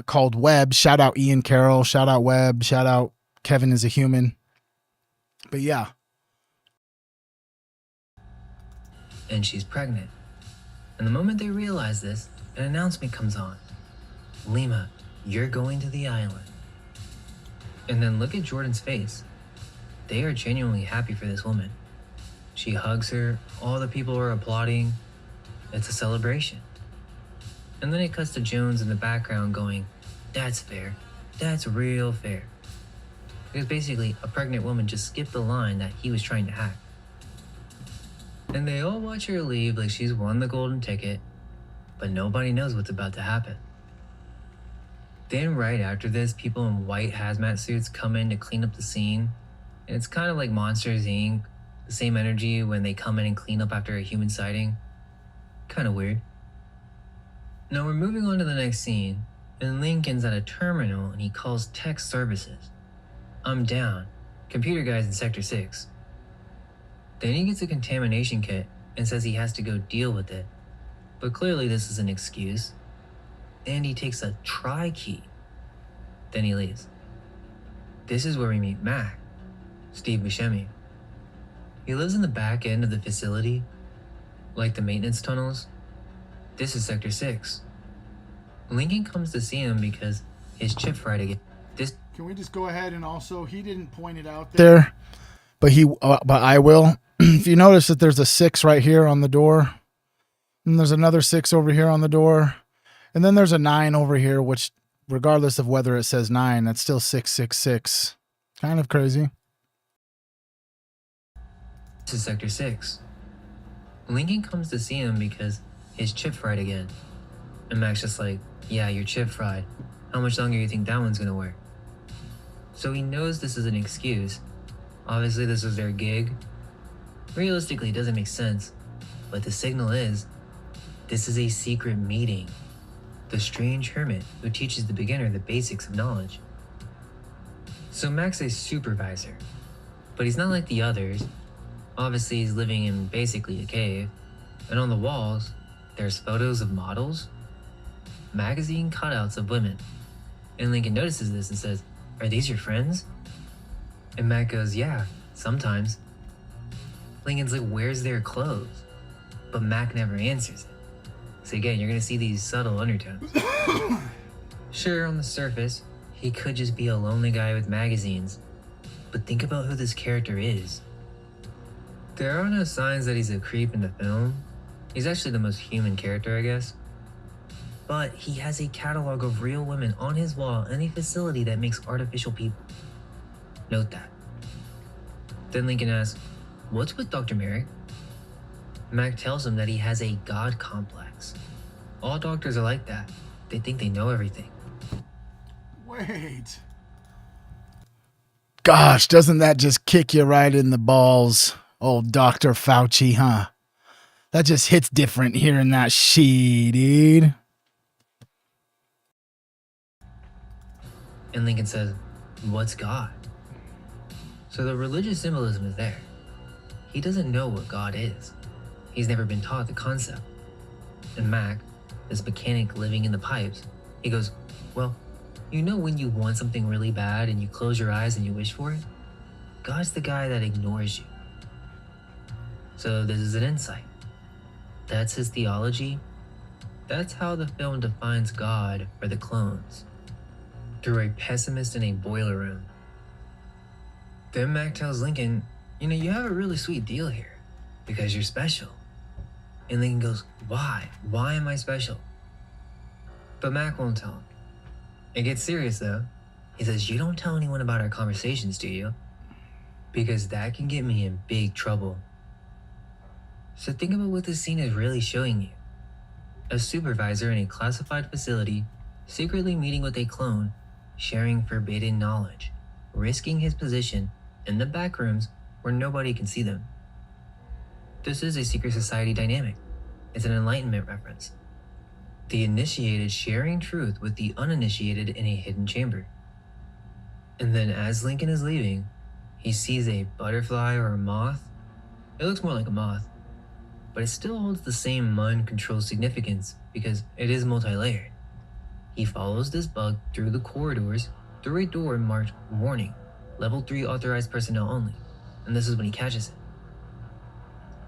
called Web. Shout out Ian Carroll. Shout out Web. Shout out Kevin is a Human. But yeah. And she's pregnant. And the moment they realize this, an announcement comes on. Lima, you're going to the island. And then look at Jordan's face. They are genuinely happy for this woman. She hugs her, all the people are applauding. It's a celebration. And then it cuts to Jones in the background going, that's fair. That's real fair. Because basically, a pregnant woman just skipped the line that he was trying to hack. And they all watch her leave like she's won the golden ticket, but nobody knows what's about to happen. Then right after this, people in white hazmat suits come in to clean up the scene. And it's kind of like Monsters, Inc., the same energy when they come in and clean up after a human sighting. Kind of weird. Now we're moving on to the next scene, and Lincoln's at a terminal and he calls tech services. I'm down. Computer guy's in Sector 6. Then he gets a contamination kit and says he has to go deal with it. But clearly this is an excuse. And he takes a tri-key. Then he leaves. This is where we meet Mac, Steve Buscemi. He lives in the back end of the facility, like the maintenance tunnels. This is Sector 6. Lincoln comes to see him because his chip fried again. Can we just go ahead and also, he didn't point it out there, but I will. If you notice that there's a 6 right here on the door, and there's another 6 over here on the door, and then there's a 9 over here, which regardless of whether it says 9, that's still 666. Kind of crazy. This is Sector 6. Lincoln comes to see him because his chip fried again. And Mac's just like, yeah, your chip fried. How much longer do you think that one's gonna work? So he knows this is an excuse. Obviously this is their gig. Realistically, it doesn't make sense. But the signal is, this is a secret meeting. The strange hermit who teaches the beginner the basics of knowledge. So Mac's a supervisor. But he's not like the others. Obviously he's living in basically a cave. And on the walls, there's photos of models, magazine cutouts of women. And Lincoln notices this and says, are these your friends? And Mac goes, yeah, sometimes. Lincoln's like, where's their clothes? But Mac never answers it. So again, you're gonna see these subtle undertones. Sure, on the surface, he could just be a lonely guy with magazines. But think about who this character is. There are no signs that he's a creep in the film. He's actually the most human character, I guess. But he has a catalog of real women on his wall in a facility that makes artificial people. Note that. Then Lincoln asks, what's with Dr. Merrick? Mac tells him that he has a god complex. All doctors are like that. They think they know everything. Wait. Gosh, doesn't that just kick you right in the balls? Old Dr. Fauci, huh? That just hits different hearing that shit, dude. And Lincoln says, what's God? So the religious symbolism is there. He doesn't know what God is. He's never been taught the concept. And Mac, this mechanic living in the pipes, he goes, well, you know when you want something really bad and you close your eyes and you wish for it? God's the guy that ignores you. So this is an insight. That's his theology. That's how the film defines God for the clones. Through a pessimist in a boiler room. Then Mac tells Lincoln, you know, you have a really sweet deal here. Because you're special. And Lincoln goes, why? Why am I special? But Mac won't tell him. It gets serious though. He says, "You don't tell anyone about our conversations, do you? Because that can get me in big trouble." So think about what this scene is really showing you. A supervisor in a classified facility, secretly meeting with a clone, sharing forbidden knowledge, risking his position in the back rooms where nobody can see them. This is a secret society dynamic. It's an Enlightenment reference. The initiated sharing truth with the uninitiated in a hidden chamber. And then as Lincoln is leaving, he sees a butterfly or a moth. It looks more like a moth, but it still holds the same mind-control significance because it is multi-layered. He follows this bug through the corridors through a door marked "Warning, Level 3 authorized personnel only," and this is when he catches it.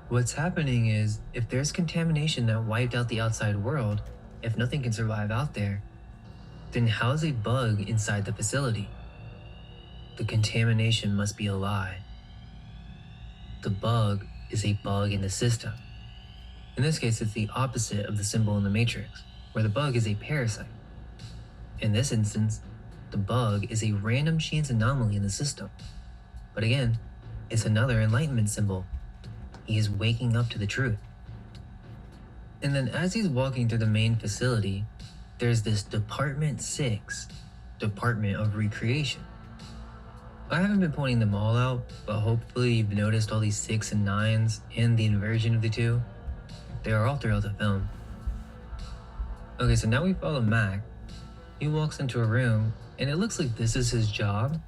What's happening is, if there's contamination that wiped out the outside world, if nothing can survive out there, then how's a bug inside the facility? The contamination must be a lie. The bug is a bug in the system. In this case, it's the opposite of the symbol in the Matrix, where the bug is a parasite. In this instance, the bug is a random chance anomaly in the system. But again, it's another Enlightenment symbol. He is waking up to the truth. And then as he's walking through the main facility, there's this Department 6, Department of Recreation. I haven't been pointing them all out, but hopefully you've noticed all these 6 and 9s and the inversion of the two. They are all throughout the film. Okay, so now we follow Mac. He walks into a room, and it looks like this is his job.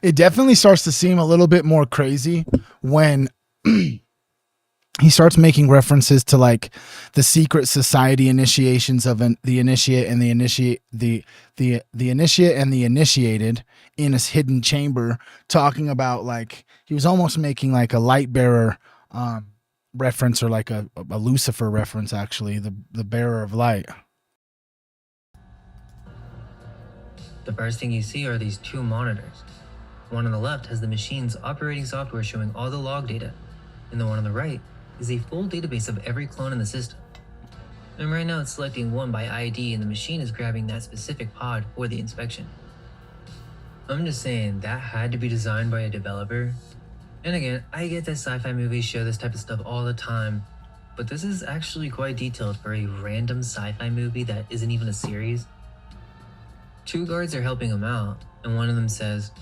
It definitely starts to seem a little bit more crazy when he starts making references to like the secret society initiations of the initiate and the initiate and the initiated in a hidden chamber, talking about like he was almost making like a light bearer reference, or like a Lucifer reference, actually, the bearer of light. The first thing you see are these 2 monitors. One on the left has the machine's operating software showing all the log data, and the one on the right is a full database of every clone in the system. And right now it's selecting one by ID, and the machine is grabbing that specific pod for the inspection. I'm just saying, that had to be designed by a developer. And again, I get that sci-fi movies show this type of stuff all the time, but this is actually quite detailed for a random sci-fi movie that isn't even a series. 2 guards are helping him out, and one of them says,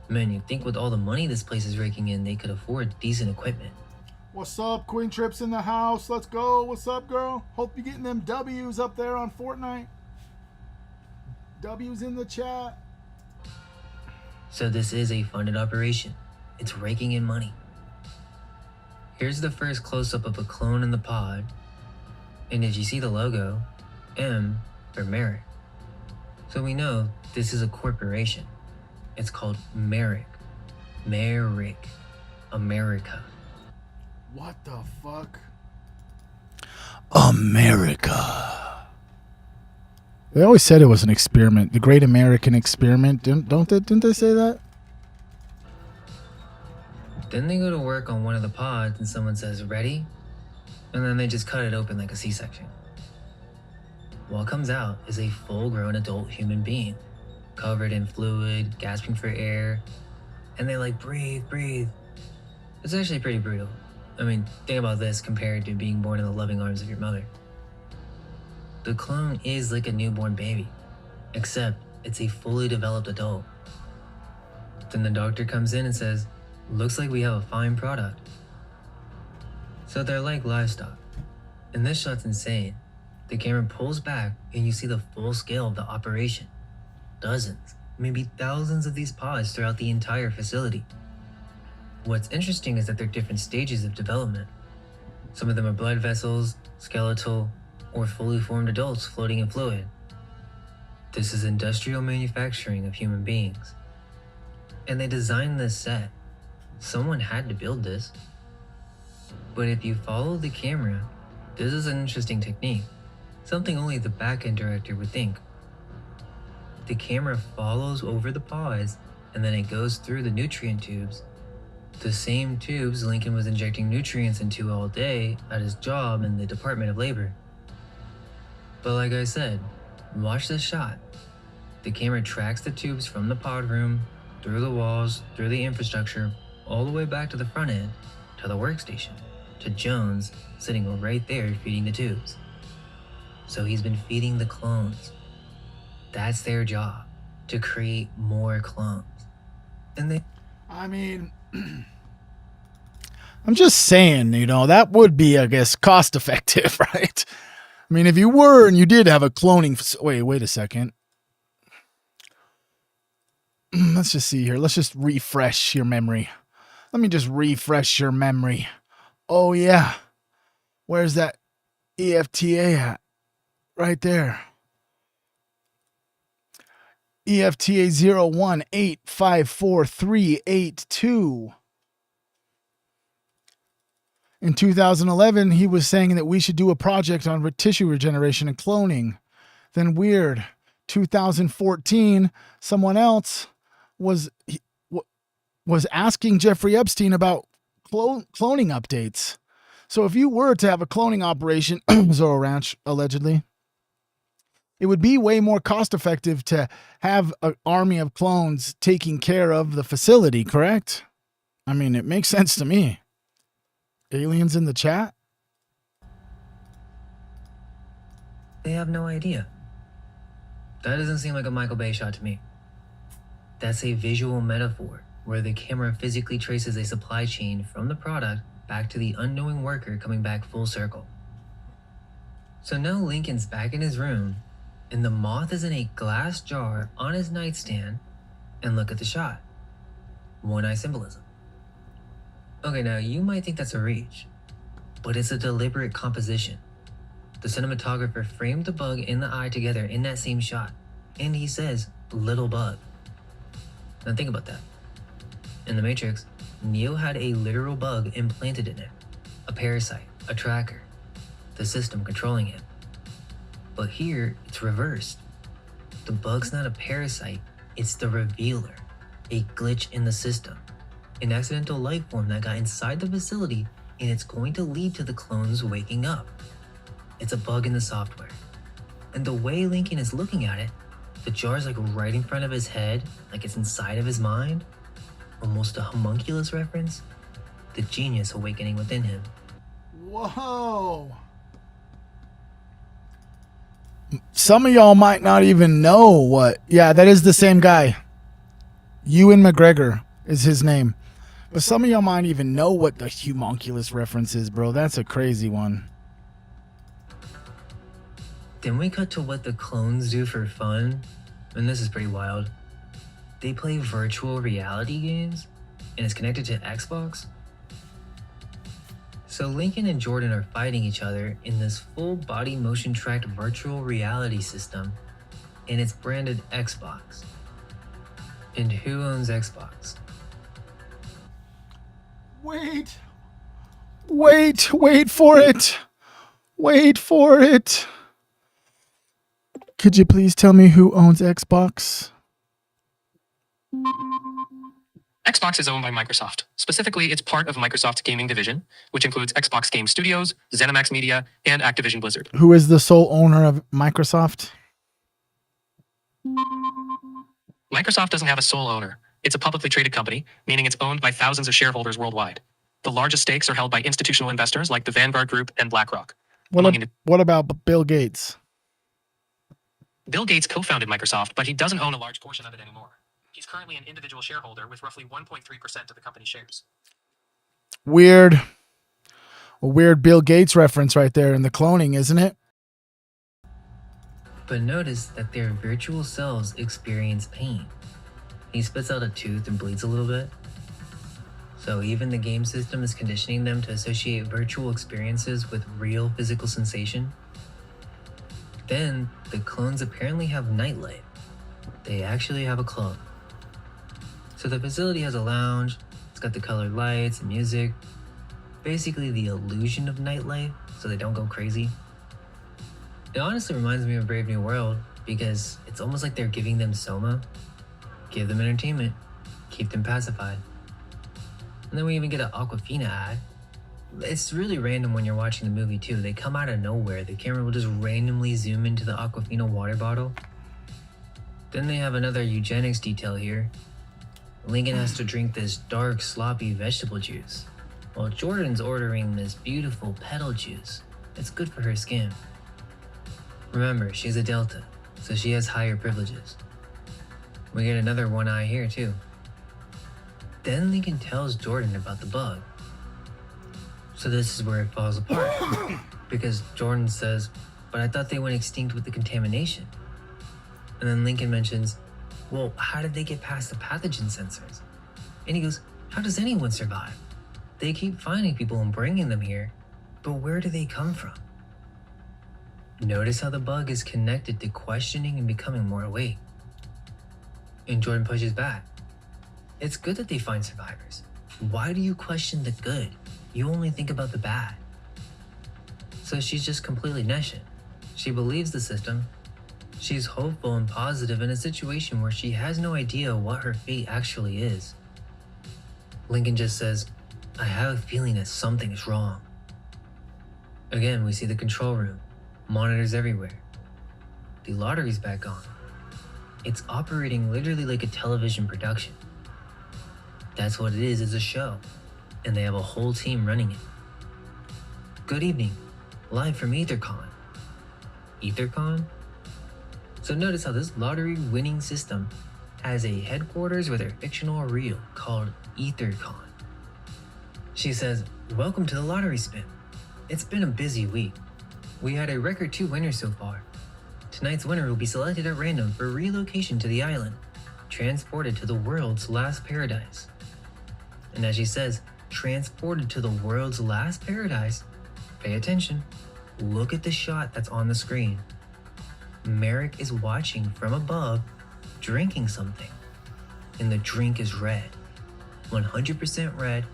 "Man, you'd think with all the money this place is raking in, they could afford decent equipment." What's up, Queen Trip's in the house? Let's go. What's up, girl? Hope you're getting them W's up there on Fortnite. W's in the chat. So this is a funded operation. It's raking in money. Here's the first close-up of a clone in the pod. And as you see the logo, M for Merrick. So we know this is a corporation. It's called Merrick. Merrick. America. What the fuck? America. They always said it was an experiment. The Great American Experiment. Didn't they say that? Then they go to work on one of the pods and someone says, "Ready?" And then they just cut it open like a C-section. What comes out is a full-grown adult human being, covered in fluid, gasping for air, and they like, "Breathe, breathe." It's actually pretty brutal. I mean, think about this compared to being born in the loving arms of your mother. The clone is like a newborn baby, except it's a fully developed adult. Then the doctor comes in and says, "Looks like we have a fine product." So they're like livestock. And this shot's insane. The camera pulls back and you see the full scale of the operation. Dozens, maybe thousands of these pods throughout the entire facility. What's interesting is that they're different stages of development. Some of them are blood vessels, skeletal, or fully formed adults floating in fluid. This is industrial manufacturing of human beings. And they designed this set. Someone had to build this. But if you follow the camera, this is an interesting technique. Something only the back-end director would think. The camera follows over the pods, and then it goes through the nutrient tubes. The same tubes Lincoln was injecting nutrients into all day at his job in the Department of Labor. But like I said, watch this shot. The camera tracks the tubes from the pod room, through the walls, through the infrastructure, all the way back to the front end, to the workstation, to Jones sitting right there feeding the tubes. So he's been feeding the clones. That's their job, to create more clones. And they... I mean, I'm just saying, that would be, I guess, cost effective, right? I mean, if you were and you did have a cloning... Wait a second. Let's just see here. Let's just refresh your memory. Let me just refresh your memory. Oh, yeah. Where's that EFTA at? Right there. EFTA 018548382. In 2011, he was saying that we should do a project on tissue regeneration and cloning. Then weird. 2014, someone else was asking Jeffrey Epstein about cloning updates. So if you were to have a cloning operation, Zorro Ranch, allegedly, it would be way more cost effective to have an army of clones taking care of the facility, correct? I mean, it makes sense to me. Aliens in the chat? They have no idea. That doesn't seem like a Michael Bay shot to me. That's a visual metaphor where the camera physically traces a supply chain from the product back to the unknowing worker coming back full circle. So now Lincoln's back in his room, and the moth is in a glass jar on his nightstand, and look at the shot. One-eye symbolism. Okay, now you might think that's a reach, but it's a deliberate composition. The cinematographer framed the bug and the eye together in that same shot, and he says, little bug. Now think about that. In The Matrix, Neo had a literal bug implanted in him, a parasite, a tracker, the system controlling him. But here, it's reversed. The bug's not a parasite, it's the revealer, a glitch in the system, an accidental life form that got inside the facility, and it's going to lead to the clones waking up. It's a bug in the software. And the way Lincoln is looking at it, the jar's like right in front of his head, like it's inside of his mind, almost a homunculus reference, the genius awakening within him. Whoa. Some of y'all might not even know what. Yeah, that is the same guy. Ewan McGregor is his name. But some of y'all might even know what the homunculus reference is, bro. That's a crazy one. Then we cut to what the clones do for fun, and this is pretty wild. They play virtual reality games, and it's connected to Xbox. So Lincoln and Jordan are fighting each other in this full body motion tracked virtual reality system, and it's branded Xbox. And who owns Xbox? Wait for it. Wait for it. Could you please tell me who owns Xbox? Xbox is owned by Microsoft. Specifically, it's part of Microsoft's gaming division, which includes Xbox Game Studios, ZeniMax Media, and Activision Blizzard. Who is the sole owner of Microsoft? Microsoft doesn't have a sole owner. It's a publicly traded company, meaning it's owned by thousands of shareholders worldwide. The largest stakes are held by institutional investors like the Vanguard Group and BlackRock. What about Bill Gates? Bill Gates co-founded Microsoft, but he doesn't own a large portion of it anymore. He's currently an individual shareholder with roughly 1.3% of the company's shares. Weird. A weird Bill Gates reference right there in the cloning, isn't it? But notice that their virtual selves experience pain. He spits out a tooth and bleeds a little bit. So even the game system is conditioning them to associate virtual experiences with real physical sensation. Then, the clones apparently have nightlight. They actually have a clone. So the facility has a lounge, it's got the colored lights and music, basically the illusion of nightlife, so they don't go crazy. It honestly reminds me of Brave New World, because it's almost like they're giving them soma. Give them entertainment, keep them pacified. And then we even get an Aquafina ad. It's really random when you're watching the movie too. They come out of nowhere. The camera will just randomly zoom into the Aquafina water bottle. Then they have another eugenics detail here. Lincoln has to drink this dark, sloppy vegetable juice, while Jordan's ordering this beautiful petal juice. It's good for her skin. Remember, she's a Delta, so she has higher privileges. We get another one eye here too. Then Lincoln tells Jordan about the bug. So this is where it falls apart, because Jordan says, but I thought they went extinct with the contamination. And then Lincoln mentions, well, how did they get past the pathogen sensors? And he goes, how does anyone survive? They keep finding people and bringing them here, but where do they come from? Notice how the bug is connected to questioning and becoming more awake. And Jordan pushes back. It's good that they find survivors. Why do you question the good? You only think about the bad. So she's just completely nescient. She believes the system. She's hopeful and positive in a situation where she has no idea what her fate actually is. Lincoln just says, I have a feeling that something is wrong. Again, we see the control room, monitors everywhere. The lottery's back on. It's operating literally like a television production. That's what it is, it's a show. And they have a whole team running it. Good evening, live from EtherCon. EtherCon? So notice how this lottery winning system has a headquarters whether fictional or real called EtherCon. She says, welcome to the lottery spin. It's been a busy week. We had a record 2 winners so far. Tonight's winner will be selected at random for relocation to the island, transported to the world's last paradise. And as she says, transported to the world's last paradise, pay attention, look at the shot that's on the screen. Merrick is watching from above, drinking something, and the drink is red, 100% red,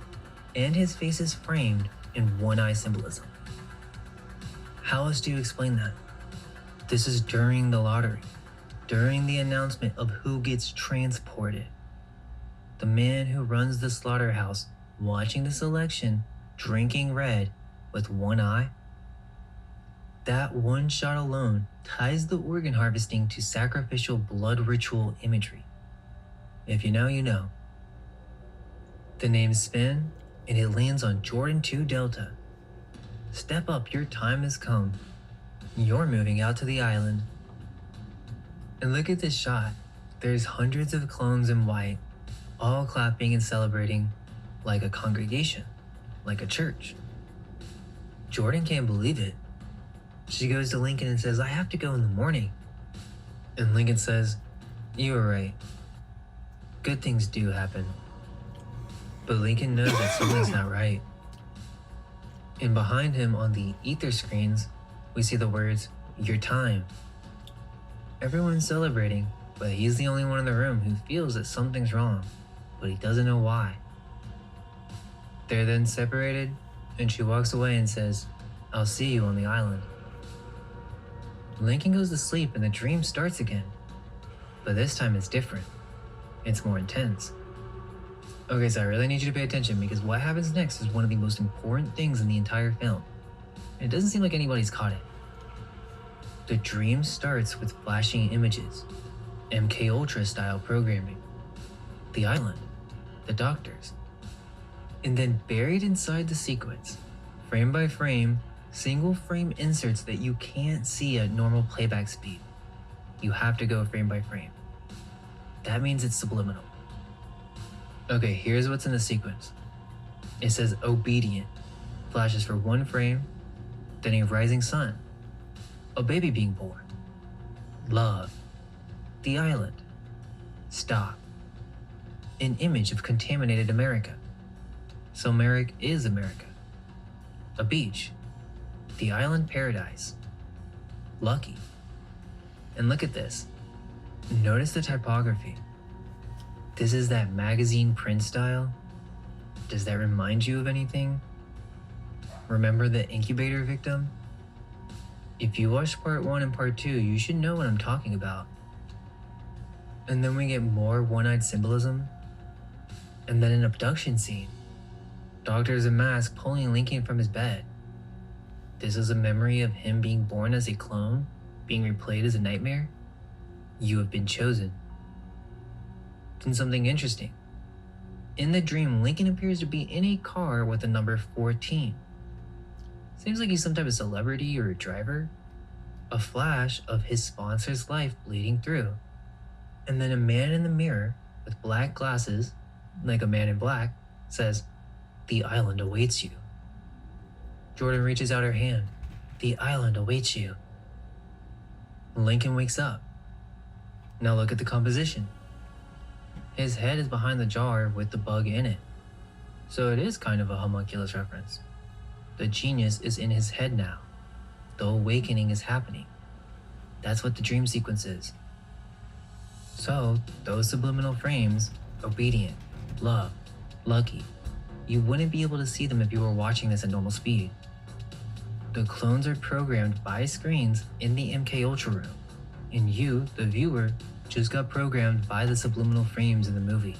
and his face is framed in one-eye symbolism. How else do you explain that? This is during the lottery, during the announcement of who gets transported. The man who runs the slaughterhouse, watching the selection, drinking red with one eye. That one shot alone ties the organ harvesting to sacrificial blood ritual imagery. If you know, you know. The names spin, and it lands on Jordan 2 Delta. Step up, your time has come. You're moving out to the island. And look at this shot. There's hundreds of clones in white, all clapping and celebrating like a congregation, like a church. Jordan can't believe it. She goes to Lincoln and says, I have to go in the morning. And Lincoln says, you were right. Good things do happen. But Lincoln knows that something's not right. And behind him on the ether screens, we see the words, your time. Everyone's celebrating, but he's the only one in the room who feels that something's wrong, but he doesn't know why. They're then separated, and she walks away and says, I'll see you on the island. Lincoln goes to sleep and the dream starts again. But this time it's different. It's more intense. Okay, so I really need you to pay attention because what happens next is one of the most important things in the entire film. And it doesn't seem like anybody's caught it. The dream starts with flashing images, MK Ultra style programming, the island, the doctors. And then buried inside the sequence, frame by frame, single frame inserts that you can't see at normal playback speed. You have to go frame by frame. That means it's subliminal. Okay, here's what's in the sequence. It says obedient, flashes for one frame, then a rising sun, a baby being born, love, the island, stop, an image of contaminated America. So Merrick is America. A beach, the island paradise, lucky. And look at this. Notice the typography. This is that magazine print style. Does that remind you of anything? Remember the incubator victim? If you watched part 1 and part 2, you should know what I'm talking about. And then we get more one-eyed symbolism, and then an abduction scene. Doctors in masks pulling Lincoln from his bed. This is a memory of him being born as a clone, being replayed as a nightmare. You have been chosen. Then something interesting. In the dream, Lincoln appears to be in a car with the number 14. Seems like he's some type of celebrity or a driver. A flash of his sponsor's life bleeding through. And then a man in the mirror with black glasses, like a man in black, says, "The island awaits you." Jordan reaches out her hand. "The island awaits you." Lincoln wakes up. Now look at the composition. His head is behind the jar with the bug in it. So it is kind of a homunculus reference. The genius is in his head now. The awakening is happening. That's what the dream sequence is. So, those subliminal frames, obedient, love, lucky, you wouldn't be able to see them if you were watching this at normal speed. The clones are programmed by screens in the MK Ultra room, and you, the viewer, just got programmed by the subliminal frames in the movie.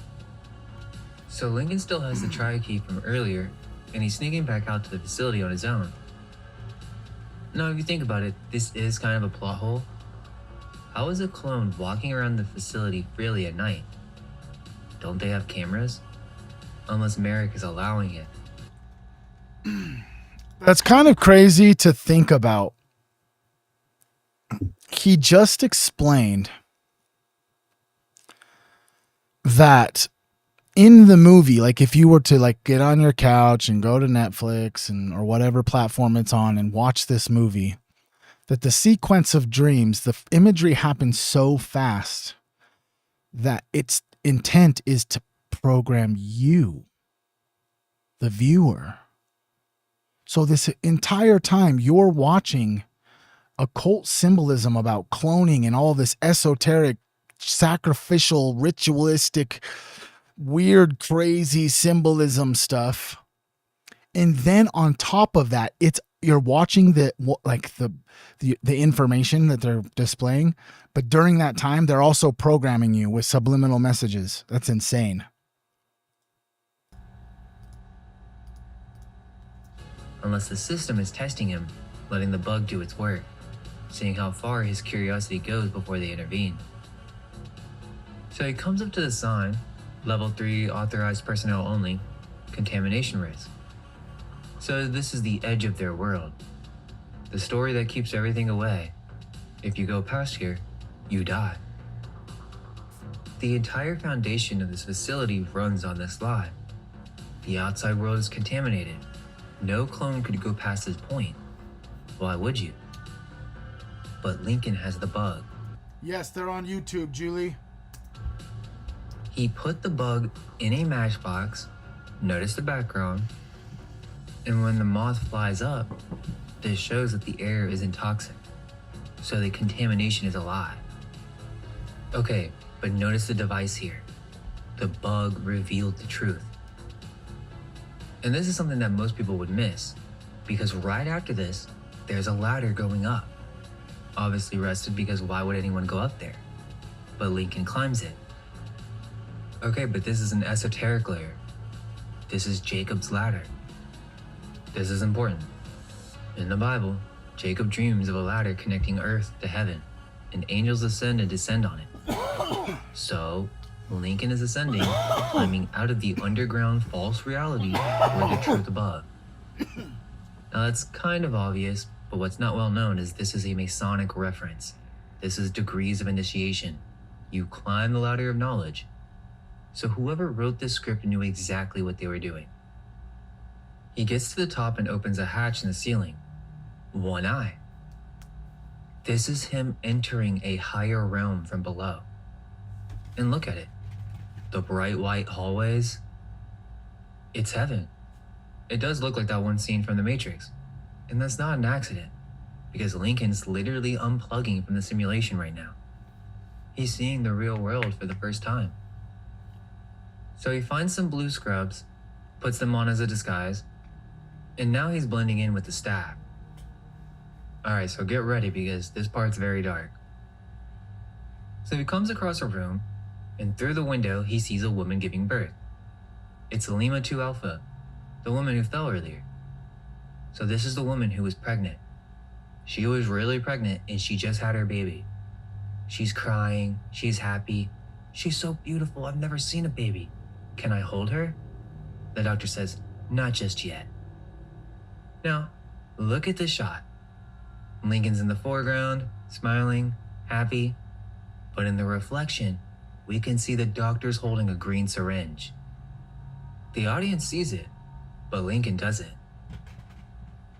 So Lincoln still has the tri-key from earlier, and he's sneaking back out to the facility on his own. Now, if you think about it, this is kind of a plot hole. How is a clone walking around the facility freely at night? Don't they have cameras? Unless Merrick is allowing it. That's kind of crazy to think about. He just explained that in the movie, like if you were to like get on your couch and go to Netflix and or whatever platform it's on and watch this movie, that the sequence of dreams, the imagery happens so fast that its intent is to program you, the viewer. So this entire time you're watching occult symbolism about cloning and all this esoteric, sacrificial, ritualistic, weird, crazy symbolism stuff. And then on top of that, you're watching the information that they're displaying, but during that time, they're also programming you with subliminal messages. That's insane. Unless the system is testing him, letting the bug do its work, seeing how far his curiosity goes before they intervene. So he comes up to the sign, level 3 authorized personnel only, contamination risk. So this is the edge of their world. The story that keeps everything away. If you go past here, you die. The entire foundation of this facility runs on this lie. The outside world is contaminated. No clone could go past this point. Why would you? But Lincoln has the bug. Yes, they're on YouTube, Julie. He put the bug in a matchbox, notice the background, and when the moth flies up, this shows that the air isn't toxic, so the contamination is a lie. Okay, but notice the device here. The bug revealed the truth. And this is something that most people would miss, because right after this, there's a ladder going up. Obviously rested because why would anyone go up there? But Lincoln climbs it. Okay, but this is an esoteric layer. This is Jacob's ladder. This is important. In the Bible, Jacob dreams of a ladder connecting earth to heaven, and angels ascend and descend on it. So, Lincoln is ascending, climbing out of the underground false reality toward the truth above. Now that's kind of obvious, but what's not well known is this is a Masonic reference. This is degrees of initiation. You climb the ladder of knowledge. So whoever wrote this script knew exactly what they were doing. He gets to the top and opens a hatch in the ceiling. One eye. This is him entering a higher realm from below. And look at it. The bright white hallways. It's heaven. It does look like that one scene from The Matrix. And that's not an accident, because Lincoln's literally unplugging from the simulation right now. He's seeing the real world for the first time. So he finds some blue scrubs, puts them on as a disguise, and now he's blending in with the staff. Alright, so get ready because this part's very dark. So he comes across a room, and through the window he sees a woman giving birth. It's Lima 2 Alpha. the woman who fell earlier. So this is the woman who was pregnant. She was really pregnant and she just had her baby. She's crying, she's happy. She's so beautiful, I've never seen a baby. Can I hold her? The doctor says, not just yet. Now, look at this shot. Lincoln's in the foreground, smiling, happy. But in the reflection, we can see the doctor's holding a green syringe. The audience sees it, but Lincoln doesn't.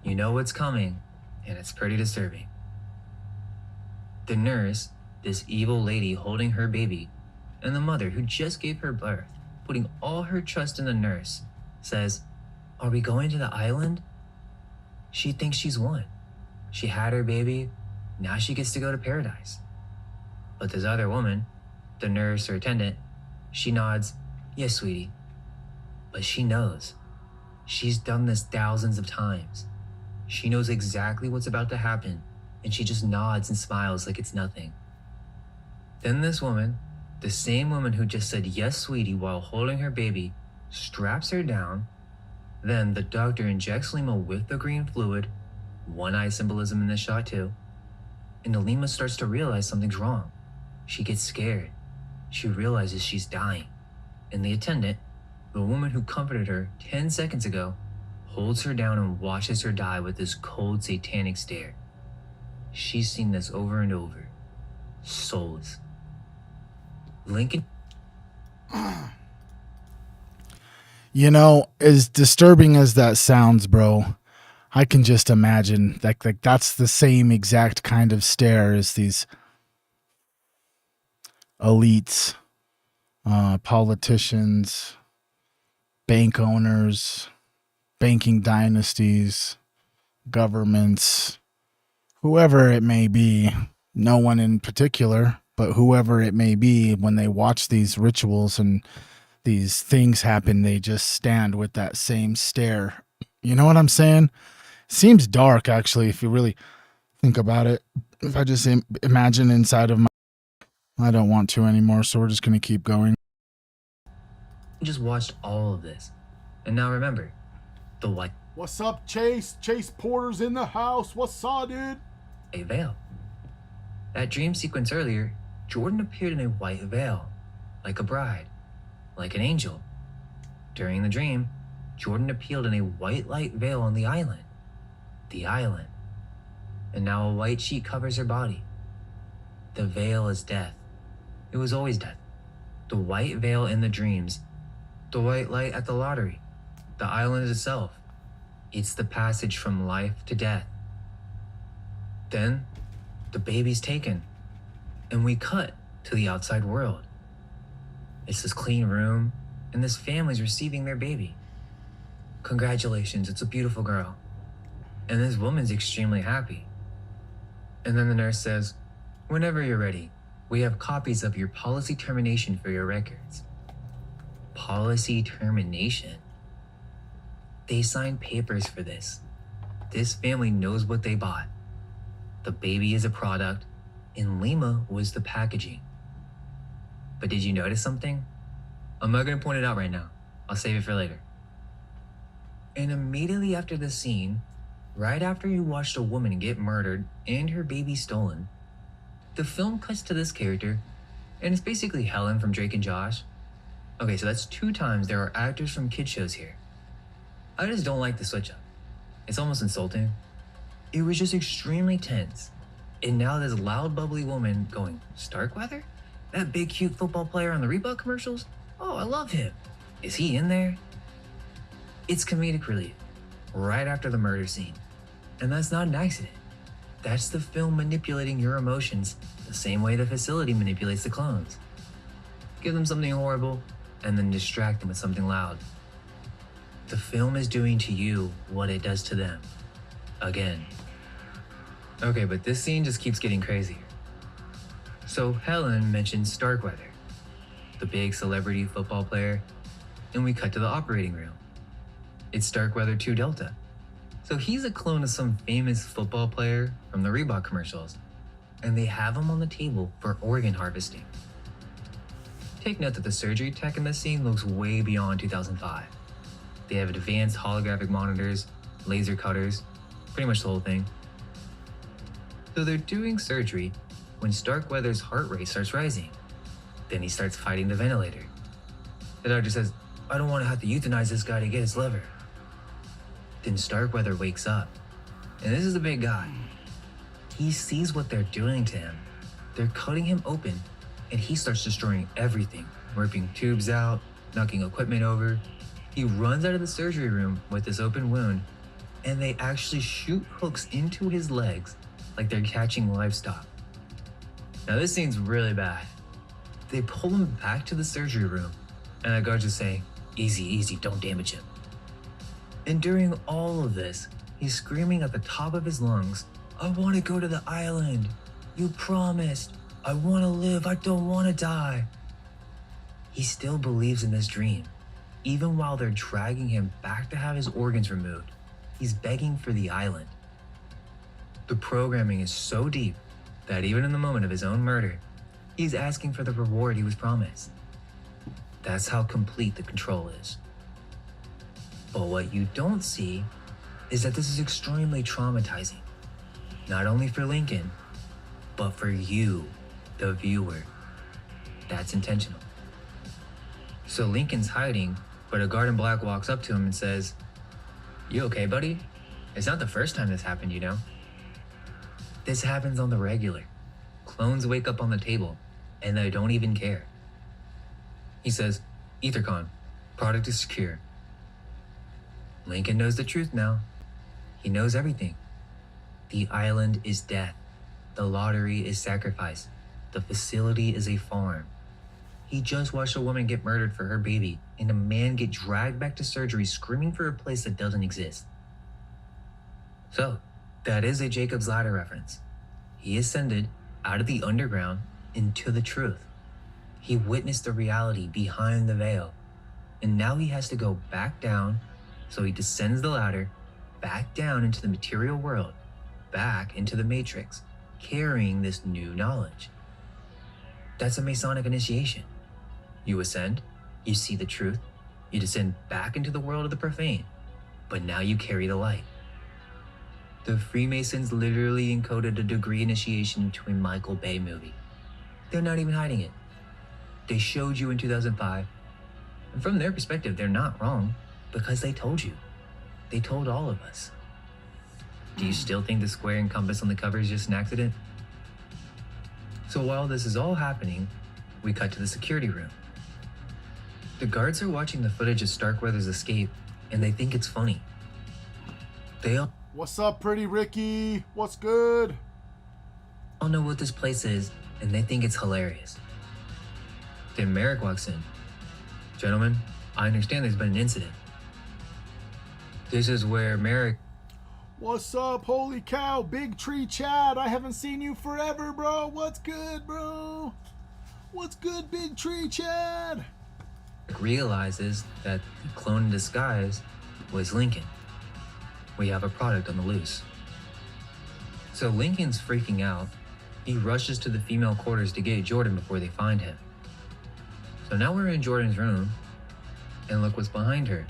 You know what's coming, and it's pretty disturbing. The nurse, this evil lady holding her baby, and the mother who just gave her birth, putting all her trust in the nurse, says, are we going to the island? She thinks she's won. She had her baby, now she gets to go to paradise. But this other woman, the nurse or attendant, she nods, yes, sweetie. But she knows. She's done this thousands of times. She knows exactly what's about to happen, and she just nods and smiles like it's nothing. Then this woman, the same woman who just said yes, sweetie, while holding her baby, straps her down. Then the doctor injects Lima with the green fluid, one-eye symbolism in this shot too, and Lima starts to realize something's wrong. She gets scared. She realizes she's dying. And the attendant, the woman who comforted her 10 seconds ago, holds her down and watches her die with this cold, satanic stare. She's seen this over and over. Soulless. Lincoln. You know, as disturbing as that sounds, bro, I can just imagine like that's the same exact kind of stare as these elites, politicians, bank owners, banking dynasties, governments, whoever it may be, no one in particular, but whoever it may be, when they watch these rituals and these things happen, they just stand with that same stare. You know what I'm saying? Seems dark, actually, if you really think about it. If I just imagine inside of my... I don't want to anymore, so we're just going to keep going. Just watched all of this. And now remember, the white... What's up, Chase? Chase Porter's in the house. What's up, dude? A veil. That dream sequence earlier, Jordan appeared in a white veil, like a bride, like an angel. During the dream, Jordan appeared in a white light veil on the island. The island. And now a white sheet covers her body. The veil is death. It was always death. The white veil in the dreams, the white light at the lottery, the island itself. It's the passage from life to death. Then, the baby's taken, and we cut to the outside world. It's this clean room, and this family's receiving their baby. Congratulations, it's a beautiful girl. And this woman's extremely happy. And then the nurse says, whenever you're ready, we have copies of your policy termination for your records. Policy termination? They signed papers for this. This family knows what they bought. The baby is a product, and Lima was the packaging. But did you notice something? I'm not going to point it out right now. I'll save it for later. And immediately after this scene, right after you watched a woman get murdered and her baby stolen, the film cuts to this character, and it's basically Helen from Drake and Josh. Okay, so that's 2 times there are actors from kid shows here. I just don't like the switch up. It's almost insulting. It was just extremely tense. And now this loud, bubbly woman going, Starkweather? That big, cute football player on the Reebok commercials? Oh, I love him. Is he in there? It's comedic relief, right after the murder scene. And that's not an accident. That's the film manipulating your emotions the same way the facility manipulates the clones. Give them something horrible, and then distract them with something loud. The film is doing to you what it does to them. Again. Okay, but this scene just keeps getting crazier. So Helen mentions Starkweather, the big celebrity football player, and we cut to the operating room. It's Starkweather 2 Delta. So he's a clone of some famous football player from the Reebok commercials, and they have him on the table for organ harvesting. Take note that the surgery tech in this scene looks way beyond 2005. They have advanced holographic monitors, laser cutters, pretty much the whole thing. So they're doing surgery when Starkweather's heart rate starts rising. Then he starts fighting the ventilator. The doctor says, "I don't want to have to euthanize this guy to get his liver." Then Starkweather wakes up. And this is the big guy. He sees what they're doing to him. They're cutting him open, and he starts destroying everything, ripping tubes out, knocking equipment over. He runs out of the surgery room with this open wound, and they actually shoot hooks into his legs like they're catching livestock. Now this scene's really bad. They pull him back to the surgery room, and the guards just say, "Easy, easy, don't damage him." And during all of this, he's screaming at the top of his lungs, "I want to go to the island. You promised. I want to live. I don't want to die." He still believes in this dream. Even while they're dragging him back to have his organs removed, he's begging for the island. The programming is so deep that even in the moment of his own murder, he's asking for the reward he was promised. That's how complete the control is. But what you don't see is that this is extremely traumatizing, not only for Lincoln, but for you, the viewer. That's intentional. So Lincoln's hiding, but a guard in black walks up to him and says, "You okay, buddy? It's not the first time this happened, you know." This happens on the regular. Clones wake up on the table, and they don't even care. He says, "Ethercon, product is secure." Lincoln knows the truth now. He knows everything. The island is death. The lottery is sacrifice. The facility is a farm. He just watched a woman get murdered for her baby and a man get dragged back to surgery screaming for a place that doesn't exist. So, that is a Jacob's Ladder reference. He ascended out of the underground into the truth. He witnessed the reality behind the veil, and now he has to go back down, so he descends the ladder, back down into the material world, back into the Matrix, carrying this new knowledge. That's a Masonic initiation. You ascend, you see the truth, you descend back into the world of the profane, but now you carry the light. The Freemasons literally encoded a degree initiation into a Michael Bay movie. They're not even hiding it. They showed you in 2005, and from their perspective, they're not wrong because they told you. They told all of us. Do you still think the square and compass on the cover is just an accident? So while this is all happening, we cut to the security room. The guards are watching the footage of Starkweather's escape, and they think it's funny. They all What's up, pretty Ricky? What's good? know what this place is, and they think it's hilarious. Then Merrick walks in. "Gentlemen, I understand there's been an incident." This is where Merrick What's up? Holy cow, Big Tree Chad. I haven't seen you forever, bro. What's good, bro? What's good, Big Tree Chad? realizes that the clone in disguise was Lincoln. We have a product on the loose. So Lincoln's freaking out. He rushes to the female quarters to get Jordan before they find him. So now we're in Jordan's room, and look what's behind her.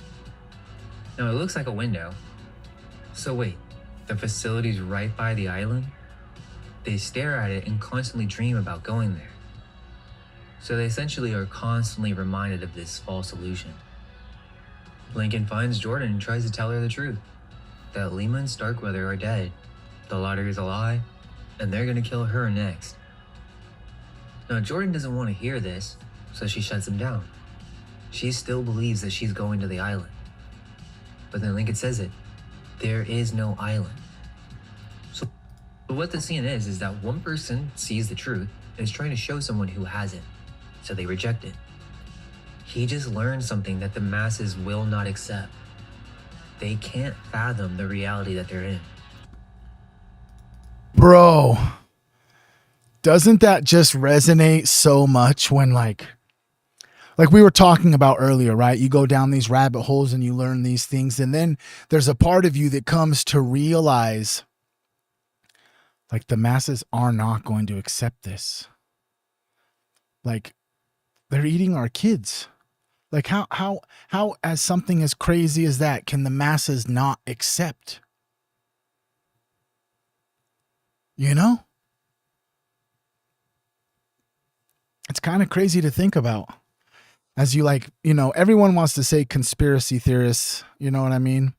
Now it looks like a window. So wait, the facility's right by the island? They stare at it and constantly dream about going there. So they essentially are constantly reminded of this false illusion. Lincoln finds Jordan and tries to tell her the truth, that Lima and Starkweather are dead, the lottery is a lie, and they're gonna kill her next. Now Jordan doesn't want to hear this, so she shuts him down. She still believes that she's going to the island. But then Lincoln says it, there is no island. So what the scene is that one person sees the truth and is trying to show someone who hasn't, so they reject it. He just learned something that the masses will not accept. They can't fathom the reality that they're in. Bro, doesn't that just resonate so much when like we were talking about earlier, right? You go down these rabbit holes and you learn these things, and then there's a part of you that comes to realize like the masses are not going to accept this. Like they're eating our kids. Like how as something as crazy as that can the masses not accept? You know? It's kind of crazy to think about. As you like, you know, everyone wants to say conspiracy theorists, you know what I mean?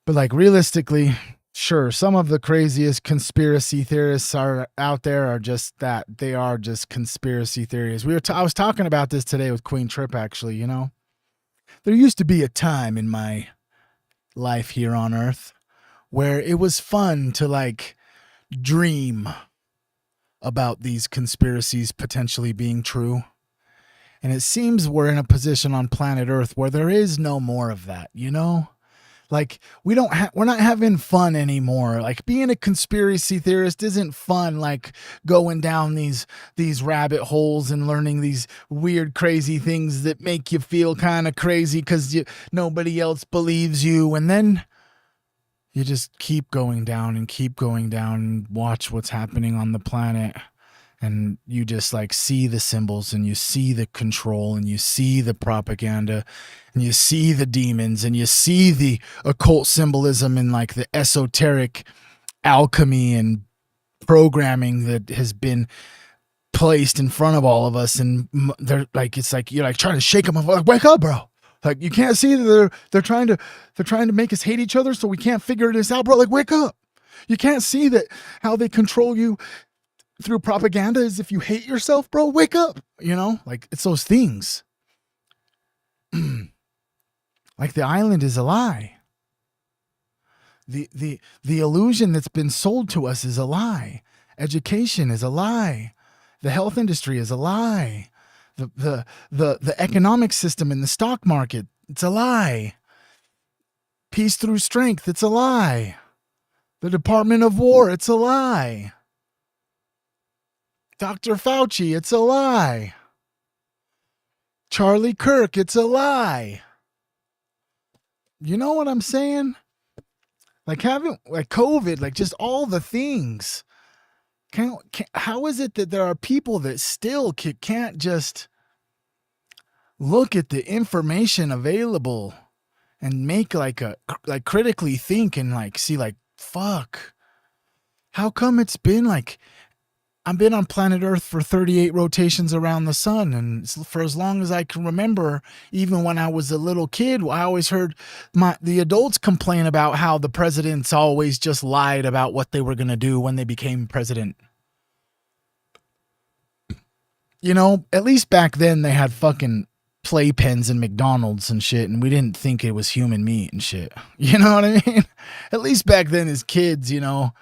But like realistically, sure, some of the craziest conspiracy theorists are out there are just that. They are just conspiracy theories. I was talking about this today with Queen Trip actually, you know. There used to be a time in my life here on Earth where it was fun to like dream about these conspiracies potentially being true. And it seems we're in a position on planet Earth where there is no more of that, you know? Like we're not having fun anymore. Like being a conspiracy theorist isn't fun. Like going down these rabbit holes and learning these weird, crazy things that make you feel kind of crazy because nobody else believes you. And then you just keep going down and watch what's happening on the planet. And you just like see the symbols and you see the control and you see the propaganda and you see the demons and you see the occult symbolism and like the esoteric alchemy and programming that has been placed in front of all of us. And they're like, it's like, you're like trying to shake them off. Like, wake up, bro. Like you can't see that they're trying to make us hate each other. So we can't figure this out, bro. Like, wake up. You can't see that how they control you through propaganda is if you hate yourself, bro, wake up, you know, like it's those things. Like the island is a lie. The illusion that's been sold to us is a lie. Education is a lie. The health industry is a lie. The economic system in the stock market, it's a lie. Peace through strength, it's a lie. The Department of War, it's a lie. Dr. Fauci, it's a lie. Charlie Kirk, it's a lie. You know what I'm saying? Like having like COVID, like just all the things. How is it that there are people that still can't just look at the information available and make like critically think and like see like, fuck, how come it's been like, I've been on planet Earth for 38 rotations around the sun. And for as long as I can remember, even when I was a little kid, I always heard the adults complain about how the presidents always just lied about what they were going to do when they became president. You know, at least back then they had fucking playpens and McDonald's and shit. And we didn't think it was human meat and shit. You know what I mean? At least back then as kids, you know,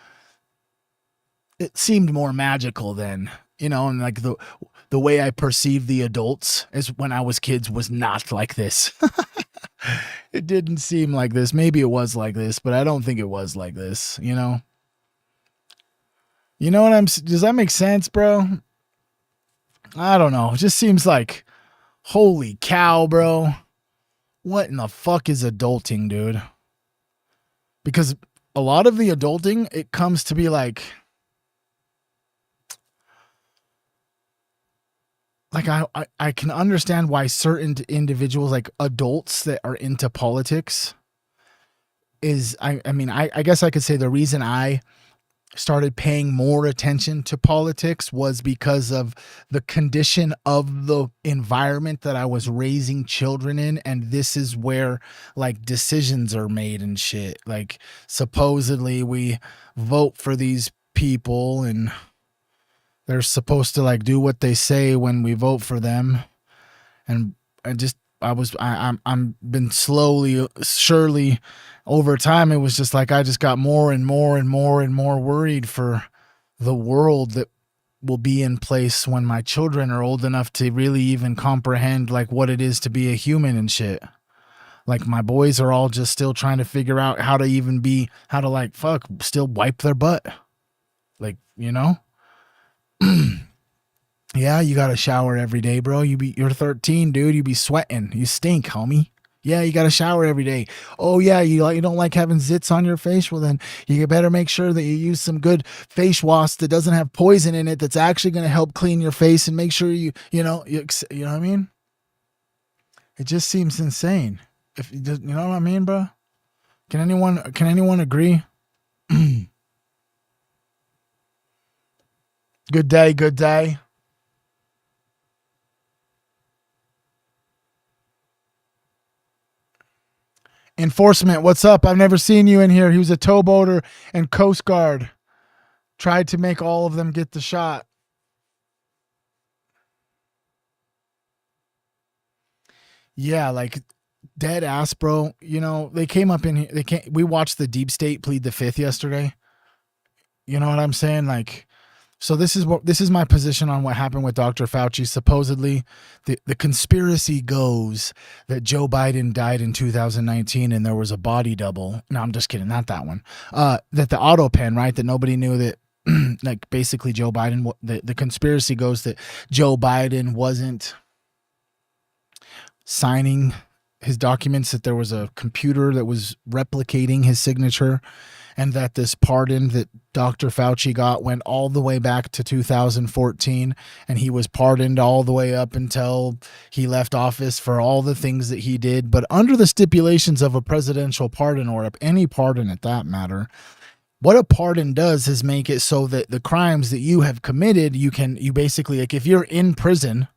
it seemed more magical then, you know, and like the way I perceived the adults as when I was kids was not like this. It didn't seem like this. Maybe it was like this, but I don't think it was like this, you know? You know what does that make sense, bro? I don't know. It just seems like, holy cow, bro. What in the fuck is adulting, dude? Because a lot of the adulting, it comes to be like I can understand why certain individuals, like adults that are into politics, I guess I could say the reason I started paying more attention to politics was because of the condition of the environment that I was raising children in. And this is where like decisions are made and shit. Like supposedly we vote for these people and they're supposed to like do what they say when we vote for them. And I'm been slowly, surely over time. It was just like, I just got more and more and more and more worried for the world that will be in place when my children are old enough to really even comprehend like what it is to be a human and shit. Like my boys are all just still trying to figure out how to like, fuck, still wipe their butt. Like, you know? Yeah, you gotta shower every day, bro. You're 13, dude. You be sweating. You stink, homie. Yeah, you gotta shower every day. Oh yeah, you don't like having zits on your face? Well then, you better make sure that you use some good face wash that doesn't have poison in it. That's actually gonna help clean your face and make sure you know what I mean. It just seems insane. If you know what I mean, bro? Can anyone agree? Good day, good day. Enforcement, what's up? I've never seen you in here. He was a towboater and Coast Guard. Tried to make all of them get the shot. Yeah, like dead ass, bro. You know, they came up in here. We watched the deep state plead the fifth yesterday. You know what I'm saying? Like, so this is my position on what happened with Dr. Fauci. Supposedly, the conspiracy goes that Joe Biden died in 2019 and there was a body double. No, I'm just kidding. Not that one. That the auto pen, right? That nobody knew that, like basically Joe Biden, the conspiracy goes that Joe Biden wasn't signing his documents, that there was a computer that was replicating his signature, and that this pardon that Dr. Fauci got went all the way back to 2014, and he was pardoned all the way up until he left office for all the things that he did, but under the stipulations of a presidential pardon, or any pardon at that matter. What a pardon does is make it so that the crimes that you have committed, you basically, like if you're in prison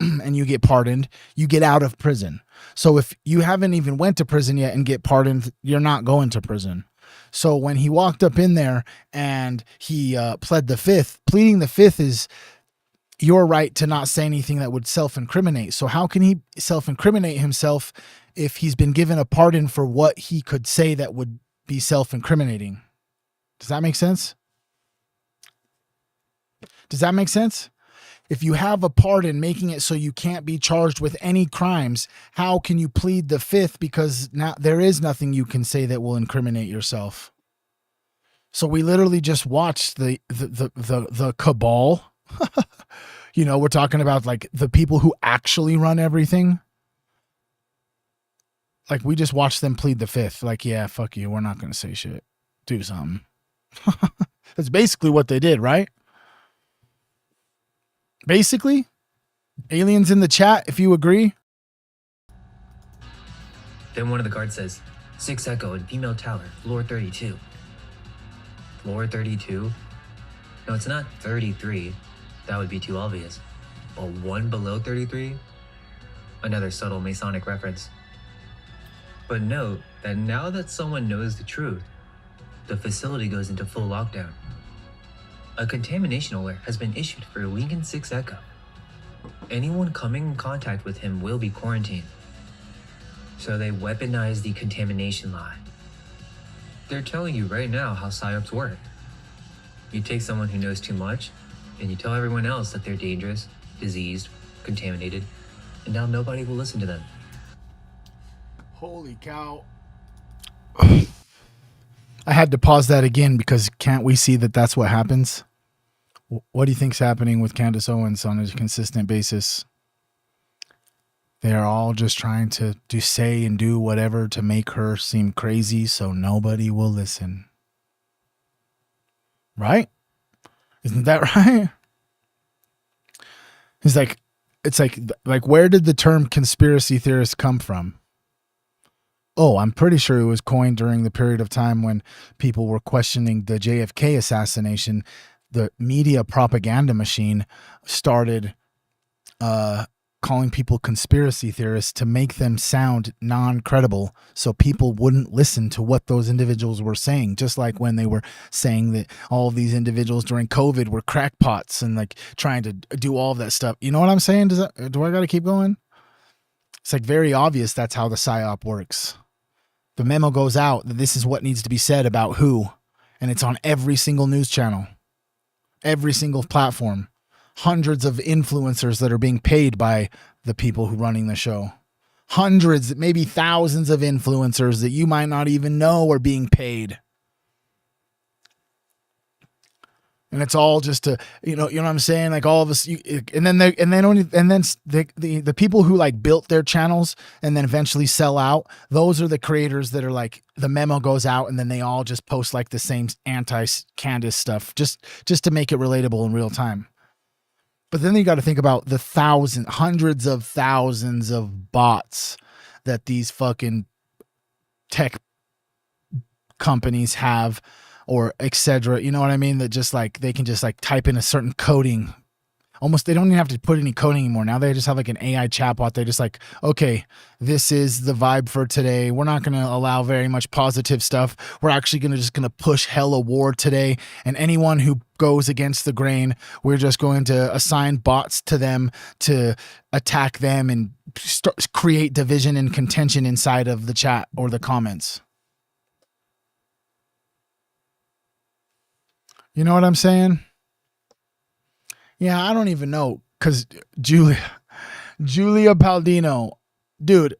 and you get pardoned, you get out of prison. So if you haven't even went to prison yet and get pardoned, you're not going to prison. So when he walked up in there and he pled the fifth, pleading the fifth is your right to not say anything that would self-incriminate. So how can he self-incriminate himself if he's been given a pardon for what he could say that would be self-incriminating? Does that make sense? Does that make sense? If you have a pardon making it so you can't be charged with any crimes, how can you plead the fifth? Because now there is nothing you can say that will incriminate yourself. So we literally just watched the cabal. You know, we're talking about like the people who actually run everything. Like we just watched them plead the fifth. Like, yeah, fuck you. We're not going to say shit. Do something. That's basically what they did, right? Basically, aliens in the chat, if you agree. Then one of the guards says, 6 Echo and female tower, floor 32. Floor 32? No, it's not 33. That would be too obvious. But one below 33? Another subtle Masonic reference. But note that now that someone knows the truth, the facility goes into full lockdown. A contamination alert has been issued for Lincoln 6 Echo. Anyone coming in contact with him will be quarantined. So they weaponize the contamination lie. They're telling you right now how psyops work. You take someone who knows too much, and you tell everyone else that they're dangerous, diseased, contaminated, and now nobody will listen to them. Holy cow. I had to pause that again because can't we see that that's what happens? What do you think's happening with Candace Owens on a consistent basis? They're all just trying to say and do whatever to make her seem crazy so nobody will listen. Right? Isn't that right? It's like where did the term conspiracy theorist come from? Oh, I'm pretty sure it was coined during the period of time when people were questioning the JFK assassination. The media propaganda machine started calling people conspiracy theorists to make them sound non-credible so people wouldn't listen to what those individuals were saying. Just like when they were saying that all of these individuals during COVID were crackpots and like trying to do all of that stuff. You know what I'm saying? Do I got to keep going? It's like very obvious that's how the PSYOP works. The memo goes out that this is what needs to be said about who, and it's on every single news channel, every single platform, hundreds of influencers that are being paid by the people who are running the show, hundreds, maybe thousands of influencers that you might not even know are being paid. And it's all just to, you know what I'm saying? Like all of us, and then the people who like built their channels and then eventually sell out. Those are the creators that are like, the memo goes out and then they all just post like the same anti-Candace stuff just to make it relatable in real time. But then you got to think about the hundreds of thousands of bots that these fucking tech companies have, or etc. You know what I mean? That just like they can just like type in a certain coding. Almost, they don't even have to put any coding anymore. Now they just have like an AI chatbot. They just like, okay, this is the vibe for today. We're not going to allow very much positive stuff. We're actually going to push hella war today. And anyone who goes against the grain, we're just going to assign bots to them to attack them and create division and contention inside of the chat or the comments. You know what I'm saying? Yeah, I don't even know, because Julia Paldino, dude,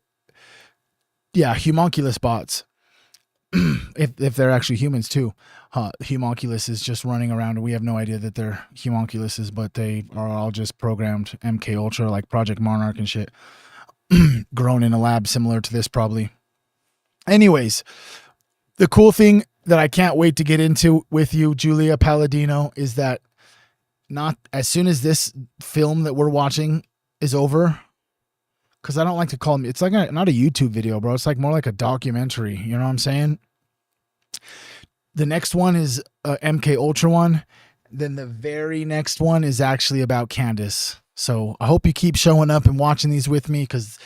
yeah, homunculus bots, if they're actually humans too. Homunculus is just running around, and we have no idea that they're homunculuses, but they are all just programmed MK Ultra, like Project Monarch and shit, grown in a lab similar to this probably. Anyways, the cool thing that I can't wait to get into with you, Julia Palladino, is that not as soon as this film that we're watching is over, because I don't like to call them, it's like not a YouTube video, bro. It's like more like a documentary. You know what I'm saying? The next one is MK Ultra one. Then the very next one is actually about Candace. So I hope you keep showing up and watching these with me, because